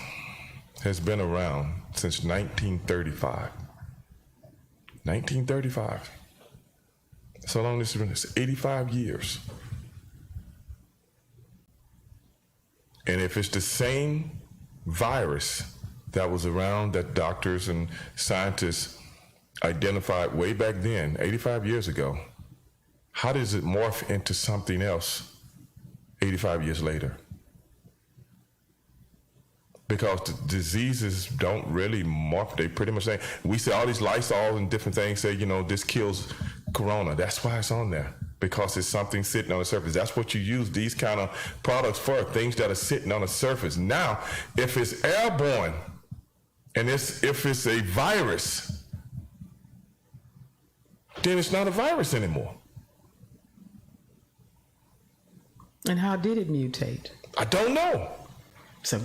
has been around since 1935. 1935. So long this has been, it's 85 years. And if it's the same virus that was around that doctors and scientists identified way back then, 85 years ago, how does it morph into something else 85 years later? Because the diseases don't really morph. They pretty much say, we say all these Lysol and different things say, this kills corona. That's why it's on there, because it's something sitting on the surface. That's what you use these kind of products for, things that are sitting on the surface. Now, if it's airborne and if it's a virus, then it's not a virus anymore. And how did it mutate? I don't know.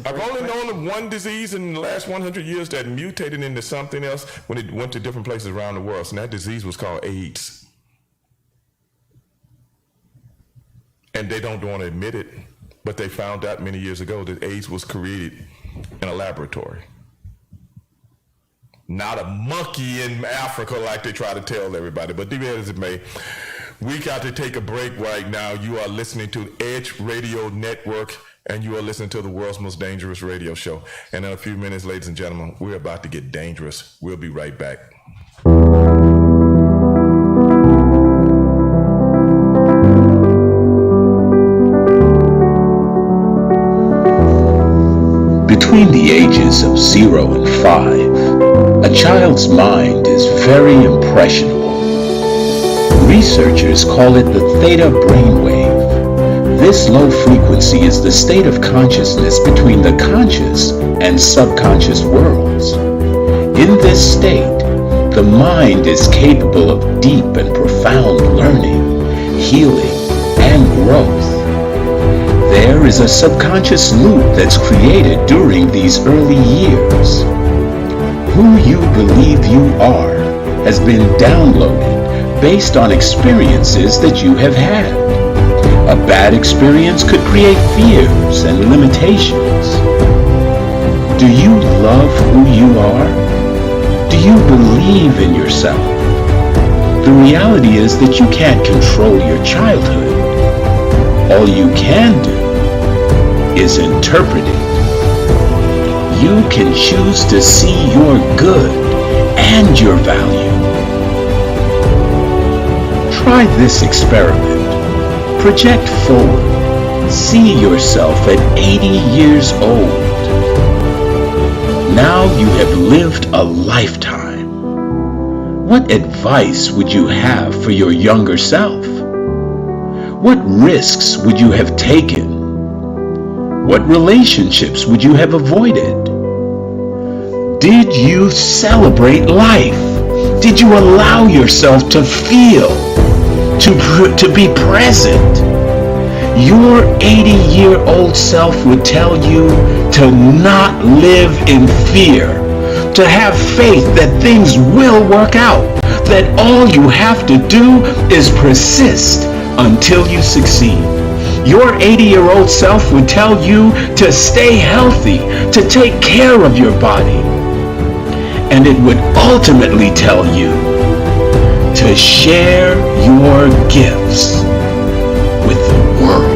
I've only known of one disease in the last 100 years that mutated into something else when it went to different places around the world. And that disease was called AIDS. And they don't want to admit it, but they found out many years ago that AIDS was created in a laboratory. Not a monkey in Africa like they try to tell everybody, but be that as it may, we got to take a break right now. You are listening to Edge Radio Network, and you are listening to the world's most dangerous radio show. And in a few minutes, ladies and gentlemen, we're about to get dangerous. We'll be right back. Between the ages of 0 and 5, a child's mind is very impressionable. Researchers call it the theta brainwave. This low frequency is the state of consciousness between the conscious and subconscious worlds. In this state, the mind is capable of deep and profound learning, healing, and growth. There is a subconscious loop that's created during these early years. Who you believe you are has been downloaded based on experiences that you have had. A bad experience could create fears and limitations. Do you love who you are? Do you believe in yourself? The reality is that you can't control your childhood. All you can do is interpret it. You can choose to see your good and your value. Try this experiment. Project forward. See yourself at 80 years old. Now you have lived a lifetime. What advice would you have for your younger self? What risks would you have taken? What relationships would you have avoided? Did you celebrate life? Did you allow yourself to feel, to be present? Your 80-year-old self would tell you to not live in fear, to have faith that things will work out, that all you have to do is persist until you succeed. Your 80-year-old self would tell you to stay healthy, to take care of your body. And it would ultimately tell you to share your gifts with the world.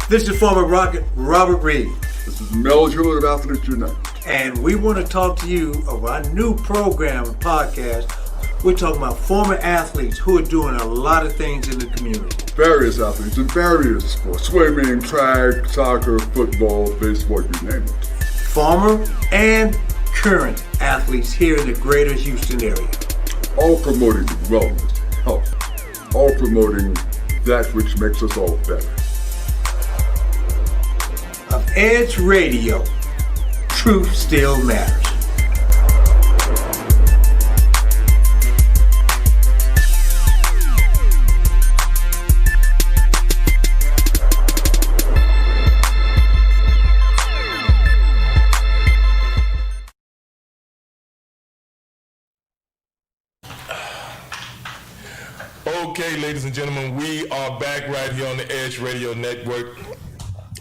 This is former Rocket Robert Reed. This is Mel Jewett of Athletes United. And we want to talk to you of our new program and podcast. We're talking about former athletes who are doing a lot of things in the community. Various athletes in various sports. Swimming, track, soccer, football, baseball, you name it. Former and current athletes here in the greater Houston area. All promoting wellness, health. All promoting that which makes us all better. Of Edge Radio, truth still matters. Okay, ladies and gentlemen, we are back right here on the Edge Radio Network.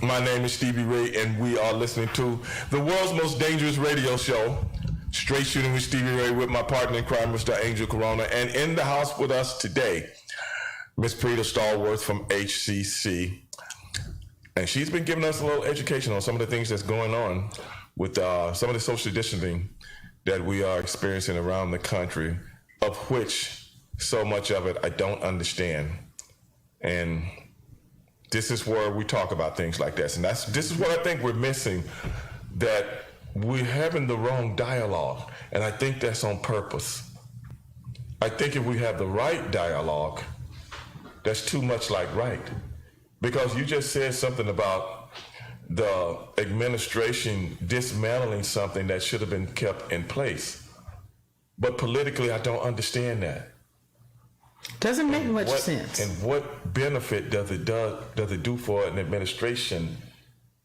My name is Stevie Ray, and we are listening to the world's most dangerous radio show, Straight Shooting with Stevie Ray, with my partner in crime, Mr. Angel Corona. And in the house with us today, Miss Prita Stallworth from HCC. And she's been giving us a little education on some of the things that's going on with some of the social distancing that we are experiencing around the country, of which so much of it I don't understand. And This is where we talk about things like this. And this is what I think we're missing, that we're having the wrong dialogue. And I think that's on purpose. I think if we have the right dialogue, that's too much like right. Because you just said something about the administration dismantling something that should have been kept in place. But politically, I don't understand that. Doesn't make much sense. And what benefit does it do for an administration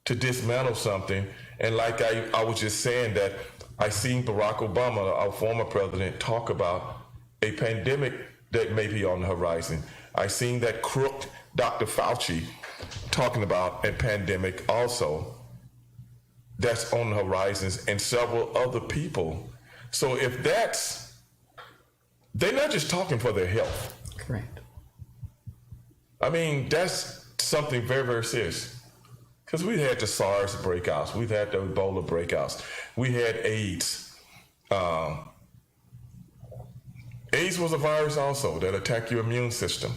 to dismantle something? And like I was just saying, that I seen Barack Obama, our former president, talk about a pandemic that may be on the horizon. I seen that crook Dr. Fauci talking about a pandemic also that's on the horizons, and several other people. So if they're not just talking for their health. Correct. I mean, that's something very, very serious. Because we had the SARS breakouts. We've had the Ebola breakouts. We had AIDS. AIDS was a virus also that attacked your immune system.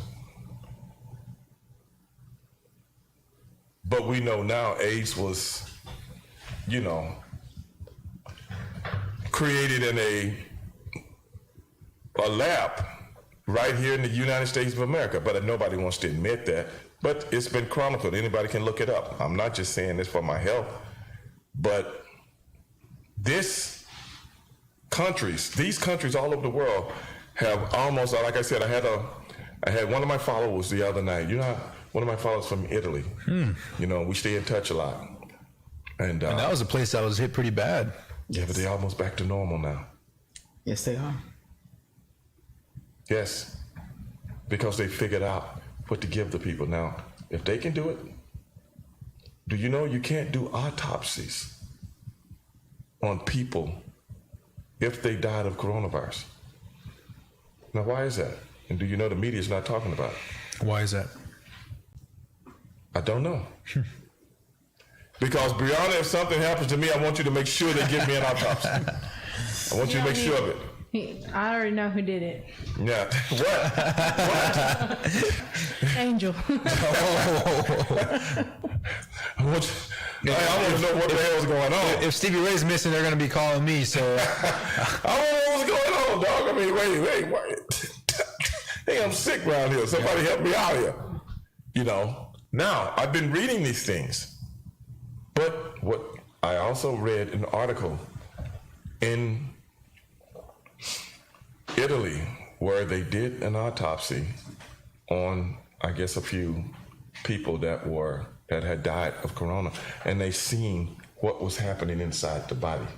But we know now AIDS was, created in a lab right here in the United States of America. But nobody wants to admit that. But it's been chronicled. Anybody can look it up. I'm not just saying this for my health. But these countries all over the world have almost, like I said, I had one of my followers the other night. One of my followers from Italy. We stay in touch a lot. And that was a place that was hit pretty bad. Yeah, but they're almost back to normal now. Yes, they are. Yes, because they figured out what to give the people. Now, if they can do it, do you know you can't do autopsies on people if they died of coronavirus? Now, why is that? And do you know the media is not talking about it? Why is that? I don't know. Because, Brianna, if something happens to me, I want you to make sure they give me an autopsy. I want you to make sure of it. I already know who did it. Yeah. What? Angel. I want to know what the hell is going on. If Stevie Ray's missing, they're going to be calling me. So I want to know what's going on, dog. I mean, wait. Hey, I'm sick around here. Somebody help me out here. Now, I've been reading these things. But what I also read an article in Italy where they did an autopsy on, I guess, a few people that had died of corona, and they seen what was happening inside the body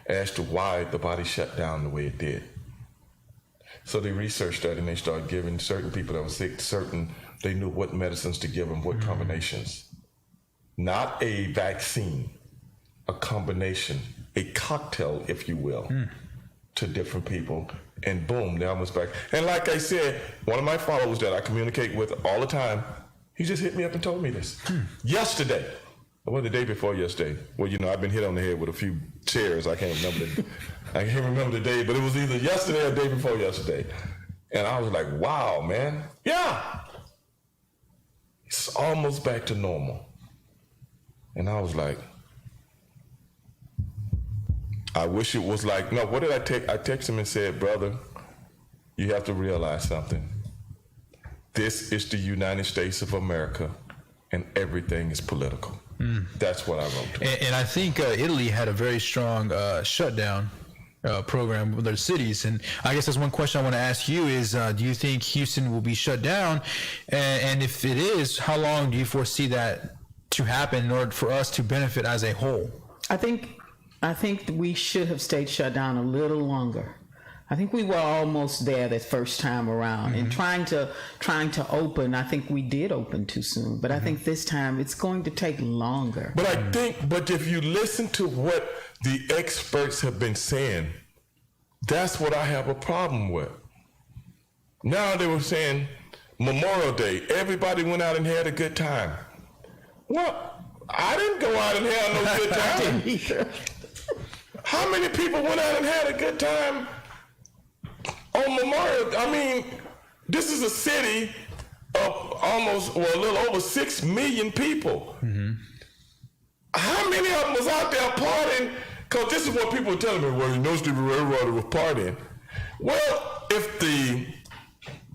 as to why the body shut down the way it did. So they researched that, and they started giving certain people that were sick they knew what medicines to give them, what combinations. Not a vaccine, a combination, a cocktail, if you will, to different people. And boom, they're almost back. And like I said, one of my followers that I communicate with all the time, he just hit me up and told me this. Yesterday, or the day before yesterday. Well, I've been hit on the head with a few chairs. I can't remember the day, but it was either yesterday or the day before yesterday. And I was like, wow, man. Yeah. It's almost back to normal. And I was like, I wish it was like, no, what did I text? I texted him and said, brother, you have to realize something. This is the United States of America, and everything is political. That's what I wrote to him. And I think Italy had a very strong shutdown program with their cities. And I guess that's one question I want to ask you is, do you think Houston will be shut down? And if it is, how long do you foresee that to happen in order for us to benefit as a whole? I think we should have stayed shut down a little longer. I think we were almost there that first time around, and trying to open. I think we did open too soon, but I think this time it's going to take longer. But if you listen to what the experts have been saying, that's what I have a problem with. Now they were saying Memorial Day, everybody went out and had a good time. Well, I didn't go out and have no good time. I didn't either. How many people went out and had a good time on Memorial? I mean, this is a city a little over 6 million people. Mm-hmm. How many of them was out there partying? Because this is what people are telling me. Well, you know, Stevie Ray was partying. Well, if the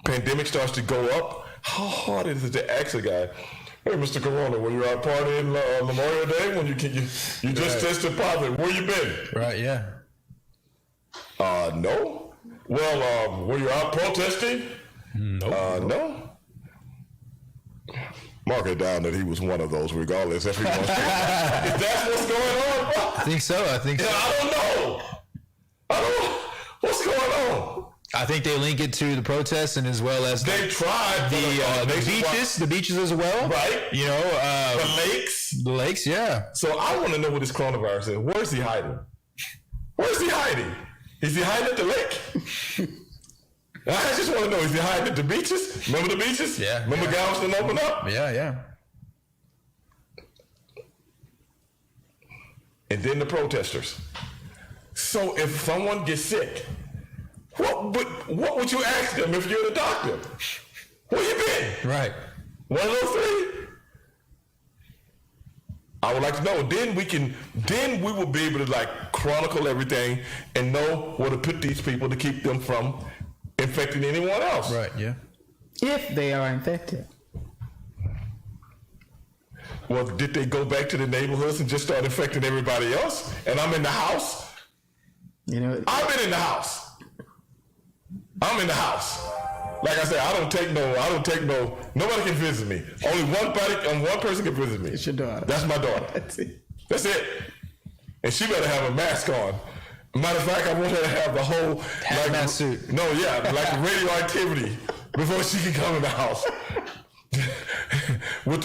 pandemic starts to go up, how hard is it to ask a guy, hey, Mr. Corona, were you out partying Memorial Day when you just tested positive? Where you been? Right, yeah. No. Well, were you out protesting? No. Mark it down that he was one of those, regardless if he wants to. If that's what's going on, bro. I think so. Yeah, I don't know. What's going on. I think they link it to the protests and as well as they tried the beaches as well. Right. You know, the lakes, yeah. So I want to know what this coronavirus is. Where's he hiding? Where's he hiding? Is he hiding at the lake? I just want to know, is he hiding at the beaches? Remember the beaches? Yeah. Remember Galveston open up? Yeah. And then the protesters. So if someone gets sick, what would you ask them if you're the doctor? Where you been? Right. One of those three? I would like to know. Then we will be able to like chronicle everything and know where to put these people to keep them from infecting anyone else. Right, yeah. If they are infected. Well, did they go back to the neighborhoods and just start infecting everybody else? And I'm in the house? You know, I've been in the house. I'm in the house. Like I said, I don't take no, nobody can visit me. Only one person can visit me. It's your daughter. That's my daughter. That's it. And she better have a mask on. Matter of fact, I want her to have the whole hazmat suit. No, yeah, like radioactivity before she can come in the house. with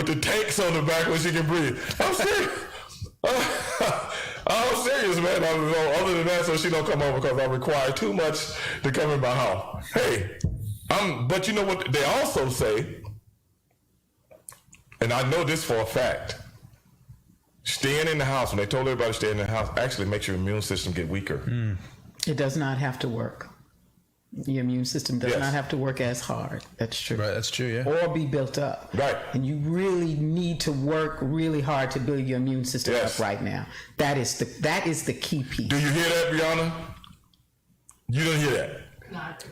the tanks on the back where she can breathe. I'm serious. I'm serious, man. Other than that, so she don't come over because I require too much to come in my house. Hey, but you know what they also say, and I know this for a fact. Staying in the house, when they told everybody to stay in the house, actually makes your immune system get weaker. It does not have to work. Your immune system does not have to work as hard. That's true. Right, that's true, yeah. Or be built up. Right. And you really need to work really hard to build your immune system up right now. That is the key piece. Do you hear that, Brianna? You don't hear that? Not.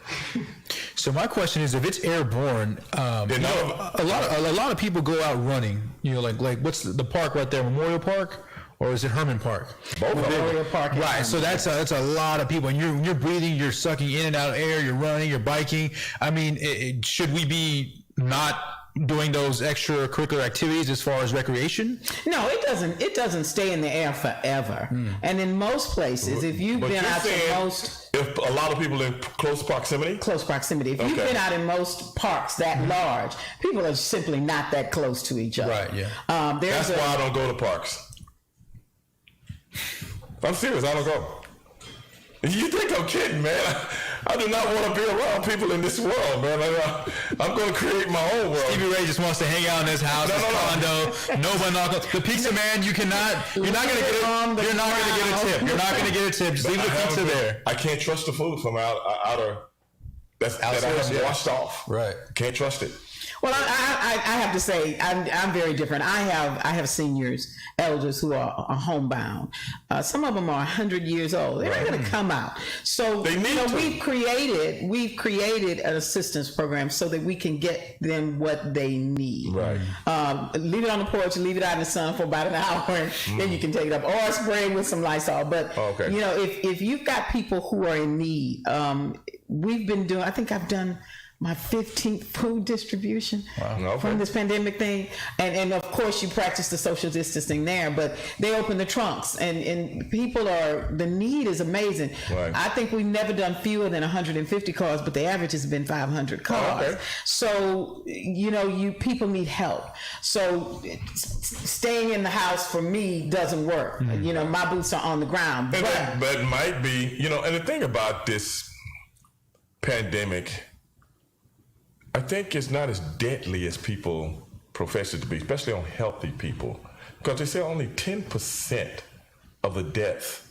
So my question is, if it's airborne, a lot of people go out running. You know, like what's the park right there, Memorial Park, or is it Herman Park? Both of them. Memorial Park. Right. So that's a lot of people, and you're breathing, you're sucking in and out of air, you're running, you're biking. I mean, should we be not doing those extracurricular activities as far as recreation? No, it doesn't. It doesn't stay in the air forever. And in most places, if you've been out to most, if a lot of people in close proximity. If you've been out in most parks that large, people are simply not that close to each other. Right. Yeah. That's why I don't go to parks. I'm serious. I don't go. You think I'm kidding, man? I do not want to be around people in this world, man. I'm going to create my own world. Stevie Ray just wants to hang out in his house, his condo. Nobody knock. The pizza man, you're not going to get a tip. You're not going to get a tip. Just leave the pizza there. I can't trust the food from outer. That I have washed off. Right. Can't trust it. Well, I have to say I'm very different. I have seniors, elders who are homebound. Some of them are 100 years old. They're not going to come out. So we've created an assistance program so that we can get them what they need. Right. Leave it on the porch, leave it out in the sun for about an hour, and then you can take it up, or spray with some Lysol. But you know, if you've got people who are in need, we've been doing. I think I've done my 15th food distribution from this pandemic thing. And of course you practice the social distancing there, but they open the trunks and people the need is amazing. Right. I think we've never done fewer than 150 cars, but the average has been 500 cars. So, you know, people need help. So staying in the house for me doesn't work. You know, my boots are on the ground. But it might be, you know, and the thing about this pandemic, I think it's not as deadly as people profess it to be, especially on healthy people. Because they say only 10% of the deaths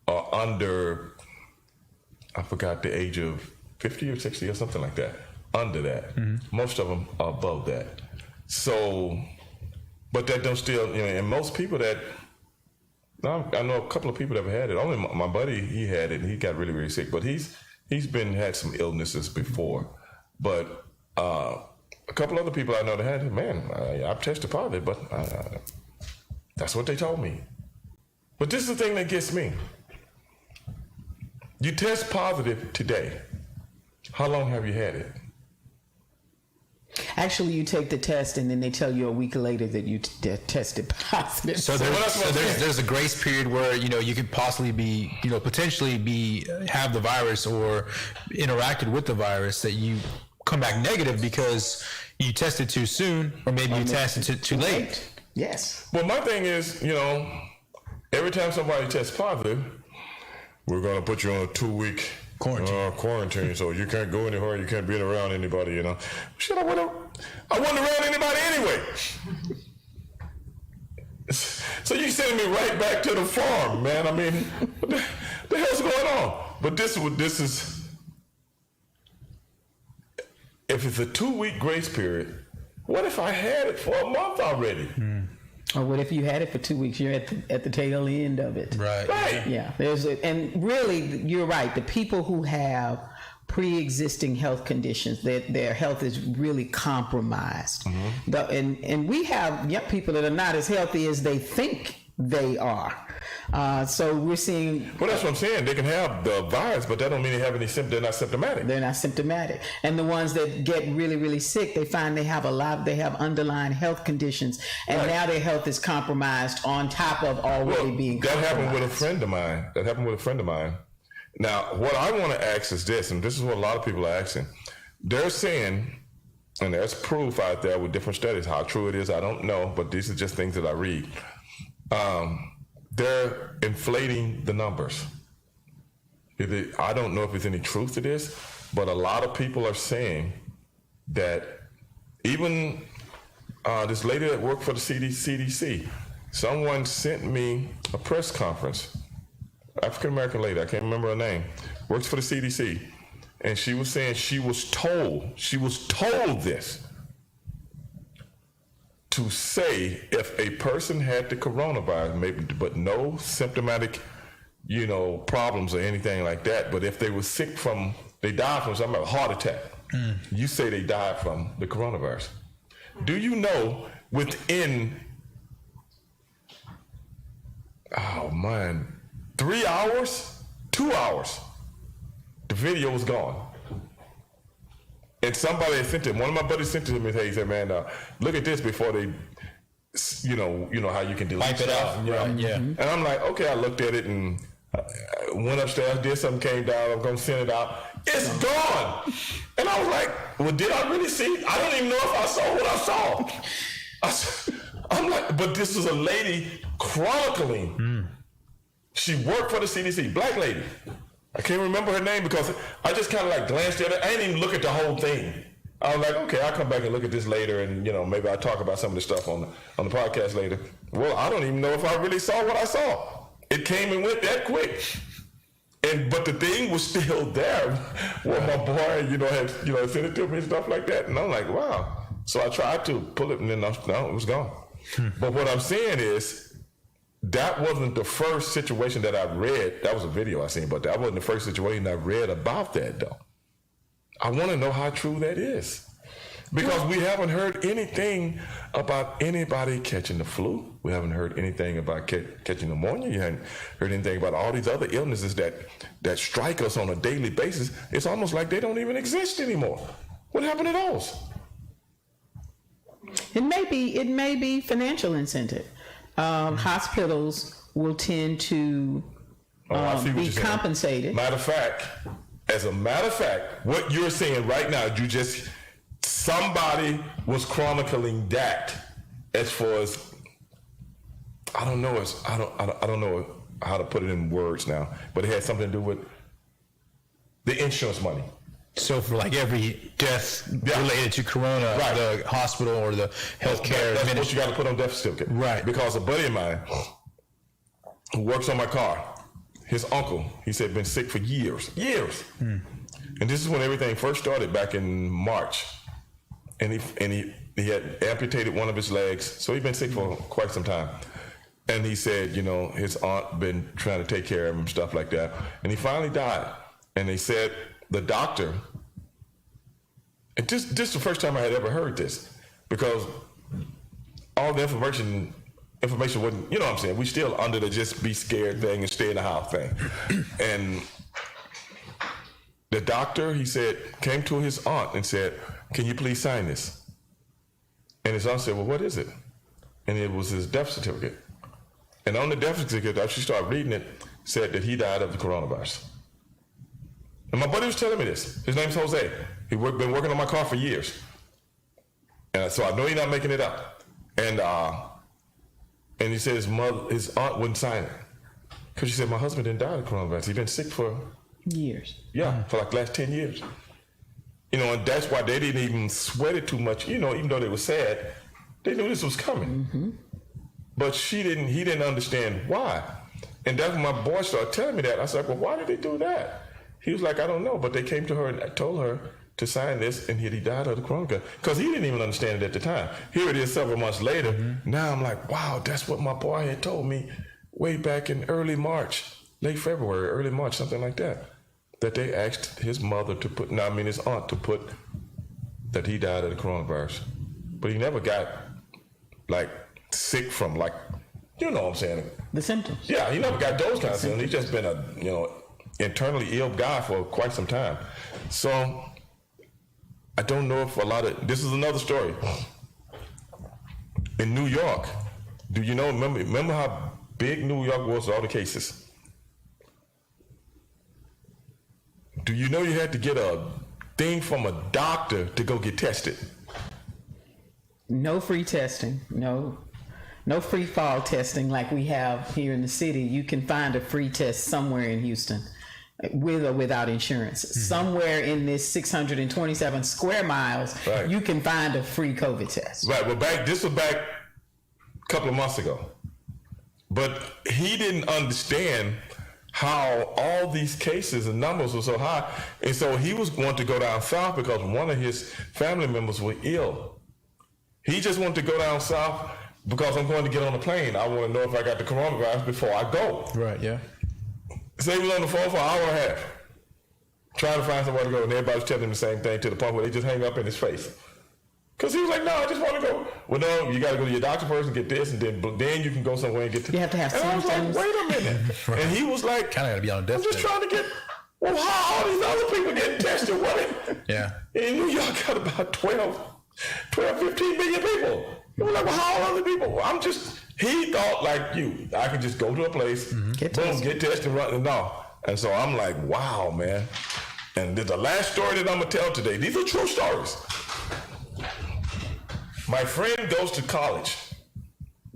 are under, I forgot the age of 50 or 60 or something like that. under that. Most of them are above that. So, but that don't still, and most people that, I know a couple of people that have had it. Only my buddy, he had it and he got really, really sick. But he's had some illnesses before. But a couple other people I know that had it, man, I've tested positive, but that's what they told me. But this is the thing that gets me. You test positive today. How long have you had it? Actually, you take the test and then they tell you a week later that you tested positive. So there's a grace period where you could possibly be potentially have the virus or interacted with the virus that you come back negative because you tested too soon or maybe you tested too late. Yes. Well, my thing is, every time somebody tests positive, we're going to put you on a 2-week quarantine, so you can't go anywhere, you can't be around anybody, Shit, I wasn't around anybody anyway. So you sending me right back to the farm, man. I mean, what the hell's going on? But this is, if it's a 2-week grace period, what if I had it for a month already? Or what if you had it for 2 weeks? You're at the tail end of it. Right. Yeah. And really, you're right. The people who have pre-existing health conditions, their health is really compromised. And we have young people that are not as healthy as they think they are. So we're seeing. Well, that's what I'm saying. They can have the virus, but that don't mean they have any symptoms. They're not symptomatic. They're not symptomatic. And the ones that get really, really sick, they find they have underlying health conditions, and now their health is compromised on top of already being compromised. That happened with a friend of mine. Now, what I want to ask is this, and this is what a lot of people are asking. They're saying, and there's proof out there with different studies, how true it is, I don't know, but these are just things that I read. They're inflating the numbers. I don't know if there's any truth to this, but a lot of people are saying that even this lady that worked for the CDC, someone sent me a press conference, African-American lady, I can't remember her name, works for the CDC, and she was saying she was told this, to say if a person had the coronavirus, maybe, but no symptomatic, problems or anything like that, but if they were sick they died from something like a heart attack, you say they died from the coronavirus. Do you know within, 3 hours, 2 hours, the video was gone? And somebody sent it. One of my buddies sent it to me. He said, "Man, look at this before they, how you can delete wipe it stuff." out. Right, yeah. And I'm like, okay. I looked at it and went upstairs, did something, came down. I'm gonna send it out. It's gone. And I was like, well, did I really see? I don't even know if I saw what I saw. I'm like, but this is a lady chronicling. She worked for the CDC, black lady. I can't remember her name because I just kind of like glanced at it. I didn't even look at the whole thing. I was like, okay, I'll come back and look at this later, and maybe I'll talk about some of the stuff on the podcast later. Well, I don't even know if I really saw what I saw. It came and went that quick. But the thing was still there. Well, my boy, had sent it to me and stuff like that, and I'm like, wow. So I tried to pull it, and then no, it was gone. But what I'm saying is, that wasn't the first situation that I read. That was a video I seen, but that wasn't the first situation I read about that, though. I want to know how true that is. Because we haven't heard anything about anybody catching the flu. We haven't heard anything about catching pneumonia. You haven't heard anything about all these other illnesses that strike us on a daily basis. It's almost like they don't even exist anymore. What happened to those? It may be financial incentive. Hospitals will tend to be compensated. As a matter of fact, what you're saying right now, somebody was chronicling that as far as, I don't know how to put it in words now, but it had something to do with the insurance money. So for like every death related to corona, the hospital or the healthcare, that's what you got to put on death certificate. Right. Because a buddy of mine who works on my car, his uncle, he said, been sick for years. And this is when everything first started back in March. And he had amputated one of his legs, so he'd been sick for quite some time. And he said, his aunt been trying to take care of him, stuff like that. And he finally died. And they said the doctor, and this is the first time I had ever heard this, because all the information wasn't, you know what I'm saying? We still under the just be scared thing and stay in the house thing. And the doctor, he said, came to his aunt and said, "Can you please sign this?" And his aunt said, "Well, what is it?" And it was his death certificate. And on the death certificate, after she started reading it, said that he died of the coronavirus. And my buddy was telling me this. His name's Jose. He's been working on my car for years. And so I know he's not making it up. And he said his aunt wouldn't sign it. Because she said, "My husband didn't die of the coronavirus. He's been sick for years." Yeah, for like the last 10 years. And that's why they didn't even sweat it too much. Even though they were sad, they knew this was coming. Mm-hmm. But he didn't understand why. And that's when my boy started telling me that. I was like, "Well, why did they do that?" He was like, "I don't know." But they came to her and told her to sign this, and he died of the coronavirus. Because he didn't even understand it at the time. Here it is several months later. Mm-hmm. Now I'm like, wow, that's what my boy had told me way back in early March, late February, early March, something like that. That they asked his mother to put, his aunt to put that he died of the coronavirus. But he never got sick from you know what I'm saying? The symptoms. Yeah, he never got those kinds of symptoms. He's just been a, internally ill guy for quite some time. So I don't know if this is another story. In New York, remember how big New York was with all the cases? Do you know you had to get a thing from a doctor to go get tested? No free testing. No free fall testing like we have here in the city. You can find a free test somewhere in Houston, with or without insurance. Mm-hmm. Somewhere in this 627 square miles, right, you can find a free COVID test. Right. Well, this was back a couple of months ago. But he didn't understand how all these cases and numbers were so high. And so he was going to go down south because one of his family members were ill. He just wanted to go down south because I'm going to get on a plane. I want to know if I got the coronavirus before I go. Right, yeah. So he was on the phone for an hour and a half, trying to find somewhere to go, and everybody's telling him the same thing to the point where they just hang up in his face. Because he was like, "No, I just want to go." "Well, no, you got to go to your doctor first and get this, and then you can go somewhere and get this." You have to have symptoms. And I was like, "Wait a minend." Right. And he was like, "Kind of got to be on a deathbed. I'm just trying to get, well, how all these other people getting tested? What? Yeah. In New York, got about 15 million people. He was like, "Well, how other people?" He thought like you. I could just go to a place, get tested, run, and all. And so I'm like, wow, man. And the last story that I'm going to tell today, these are true stories. My friend goes to college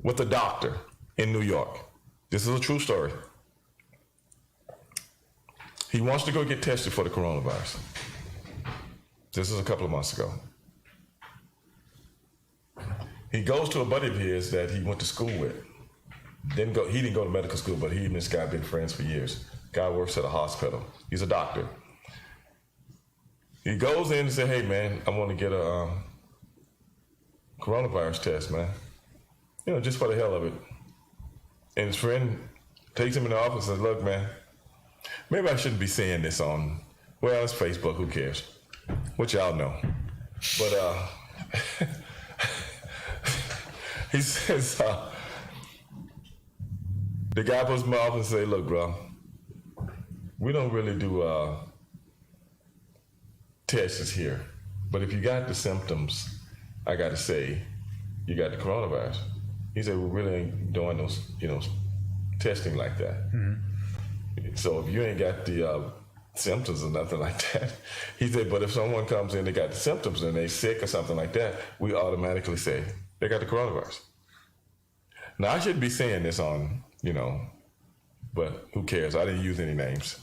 with a doctor in New York. This is a true story. He wants to go get tested for the coronavirus. This is a couple of months ago. He goes to a buddy of his that he went to school with. He didn't go to medical school, but he and this guy have been friends for years. Guy works at a hospital. He's a doctor. He goes in and says, "Hey, man, I want to get a coronavirus test, man. Just for the hell of it." And his friend takes him in the office and says, "Look, man, maybe I shouldn't be saying this on, well, it's Facebook, who cares? What y'all know." But he says, the guy puts him off and say, "Look, bro, we don't really do tests here. But if you got the symptoms, I got to say, you got the coronavirus." He said, "We really ain't doing those, testing like that. Mm-hmm. So if you ain't got the symptoms or nothing like that," he said, "but if someone comes in, they got the symptoms and they sick or something like that, we automatically say they got the coronavirus." Now, I shouldn't be saying this on, but who cares? I didn't use any names.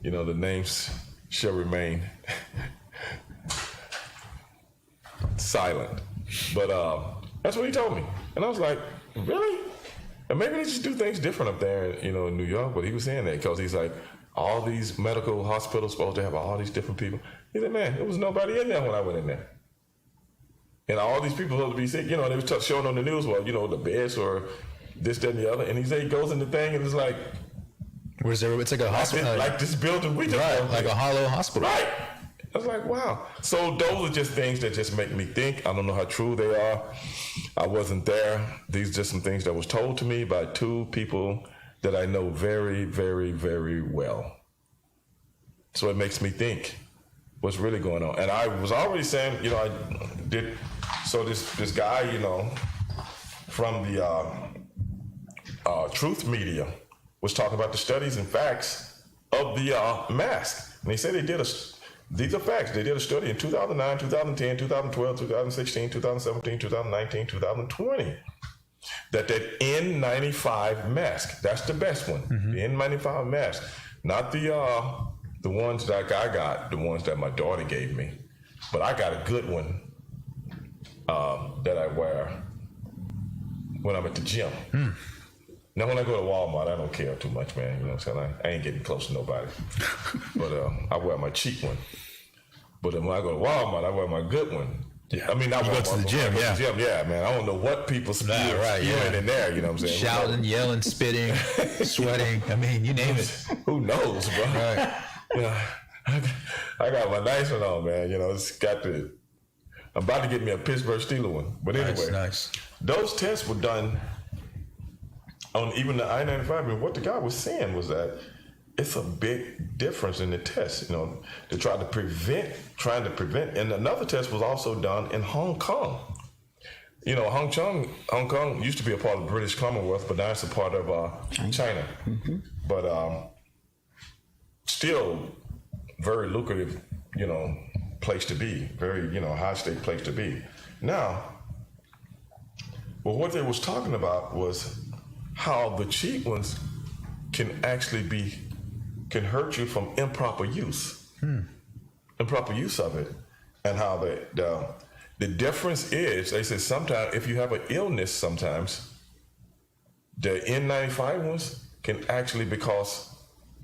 The names shall remain silent. But that's what he told me. And I was like, really? And maybe they just do things different up there, in New York. But he was saying that because he's like, all these medical hospitals supposed to have all these different people. He said, man, there was nobody in there when I went in there. And all these people supposed to be sick, you know, they were showing on the news, well, you know, the beds or this, that, and the other. And he said he goes in the thing and it's like, where's there? It's like a hospital. Like this building we just right, like a hollow hospital. Right. I was like, wow. So those are just things that just make me think. I don't know how true they are. I wasn't there. These are just some things that was told to me by two people that I know very, very, very well. So it makes me think what's really going on. And I was already saying, you know, I did. So this guy, you know, from the Truth Media was talking about the studies and facts of the mask. And he said these are facts. They did a study in 2009, 2010, 2012, 2016, 2017, 2019, 2020. That N95 mask, that's the best one. Mm-hmm. The N95 mask. Not the ones that I got, the ones that my daughter gave me. But I got a good one that I wear when I'm at the gym. Mm. Now, when I go to Walmart, I don't care too much, man. You know what I'm saying? I ain't getting close to nobody. But I wear my cheap one. But when I go to Walmart, I wear my good one. Yeah. I mean, I go to the gym, yeah, man. I don't know what people spewing in there, you know what I'm saying? Shouting, yelling, spitting, sweating. I mean, you name it. Who knows, bro? Right. You know, I got my nice one on, man. You know, it's got the... I'm about to get me a Pittsburgh Steelers one. But anyway, nice. Those tests were done on even the I-95. And what the guy was saying was that it's a big difference in the test, you know, to trying to prevent. And another test was also done in Hong Kong. You know, Hong Kong used to be a part of the British Commonwealth, but now it's a part of China. Mm-hmm. But still very lucrative, you know, place to be, very, you know, high stake place to be. Now, well, what they was talking about was how the cheap ones can hurt you from improper use of it, and how the difference is, they said sometimes if you have an illness, sometimes the N95 ones can actually, because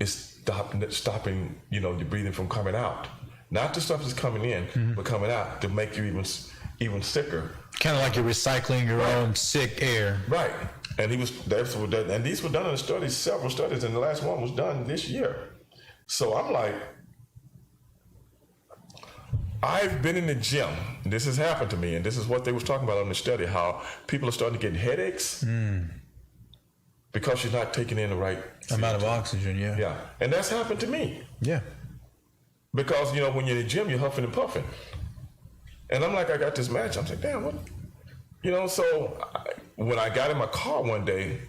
it's stopping, you know, your breathing from coming out. Not the stuff that's coming in, but coming out to make you even sicker. Kind of like you're recycling your own sick air. Right. And and these were done in studies, several studies, and the last one was done this year. So I'm like, I've been in the gym. This has happened to me, and this is what they was talking about on the study, how people are starting to get headaches because you're not taking in the right amount of oxygen, Yeah. And that's happened to me. Yeah. Because, you know, when you're in the gym, you're huffing and puffing. And I'm like, I got this match. I'm like, damn, what? You know, so when I got in my car one day,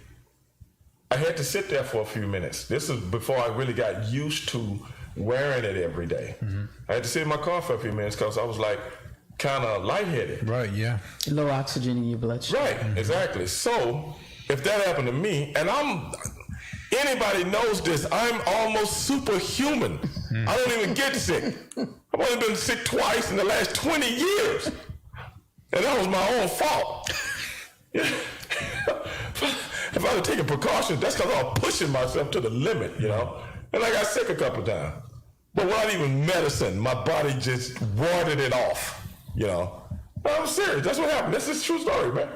I had to sit there for a few minutes. This is before I really got used to wearing it every day. Mm-hmm. I had to sit in my car for a few minutes because I was like kind of lightheaded. Right, yeah. Low oxygen in your bloodstream. Right, exactly. So if that happened to me, and anybody knows this, I'm almost superhuman. I don't even get sick. I've only been sick twice in the last 20 years. And that was my own fault. If I was taking precautions, that's because I was pushing myself to the limit, you know? And I got sick a couple of times. But without even medicine, my body just warded it off, you know? I'm serious. That's what happened. This is a true story, man.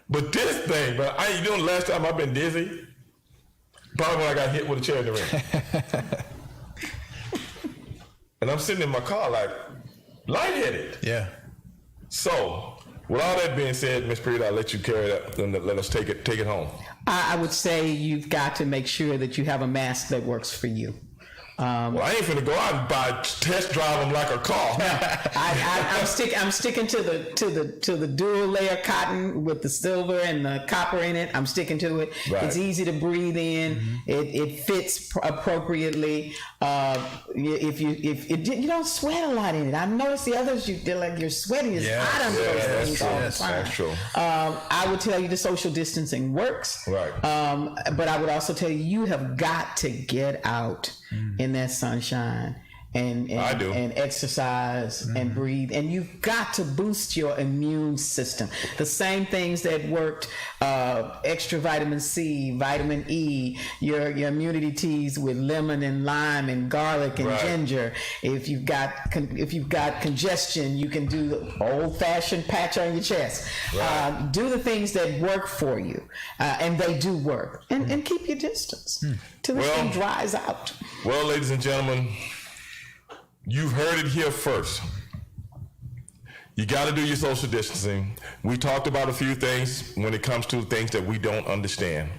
But this thing, man, you know the last time I've been dizzy? Probably when I got hit with a chair in the ring. And I'm sitting in my car like lightheaded. Yeah. So, with all that being said, Ms. Period, I'll let you carry it up and let us take it home. I would say you've got to make sure that you have a mask that works for you. Well, I ain't finna go out and test drive them like a car. I'm sticking to the dual layer cotton with the silver and the copper in it. I'm sticking to it. Right. It's easy to breathe in. Mm-hmm. It fits appropriately. If you don't sweat a lot in it. I've noticed the others you're sweating. It's hot under those things all the time. That's true. I would tell you the social distancing works. Right. But I would also tell you have got to get out in that sunshine and I do. and exercise and breathe, and you've got to boost your immune system. The same things that worked, extra vitamin C, vitamin E, your immunity teas with lemon and lime and garlic and ginger. If you've got congestion, you can do the old-fashioned patch on your chest. Do the things that work for you, and they do work, and keep your distance till this thing dries out. Well, ladies and gentlemen, you've heard it here first. You got to do your social distancing. We talked about a few things when it comes to things that we don't understand.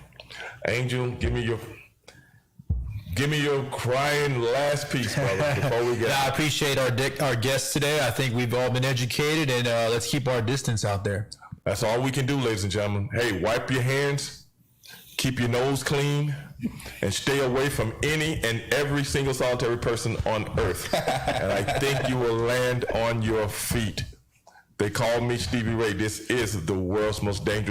Angel, give me your crying last piece, brother, before we get I appreciate our guests today. I think we've all been educated, and let's keep our distance out there. That's all we can do, ladies and gentlemen. Hey, wipe your hands, keep your nose clean, and stay away from any and every single solitary person on earth. And I think you will land on your feet. They call me Stevie Ray. This is the world's most dangerous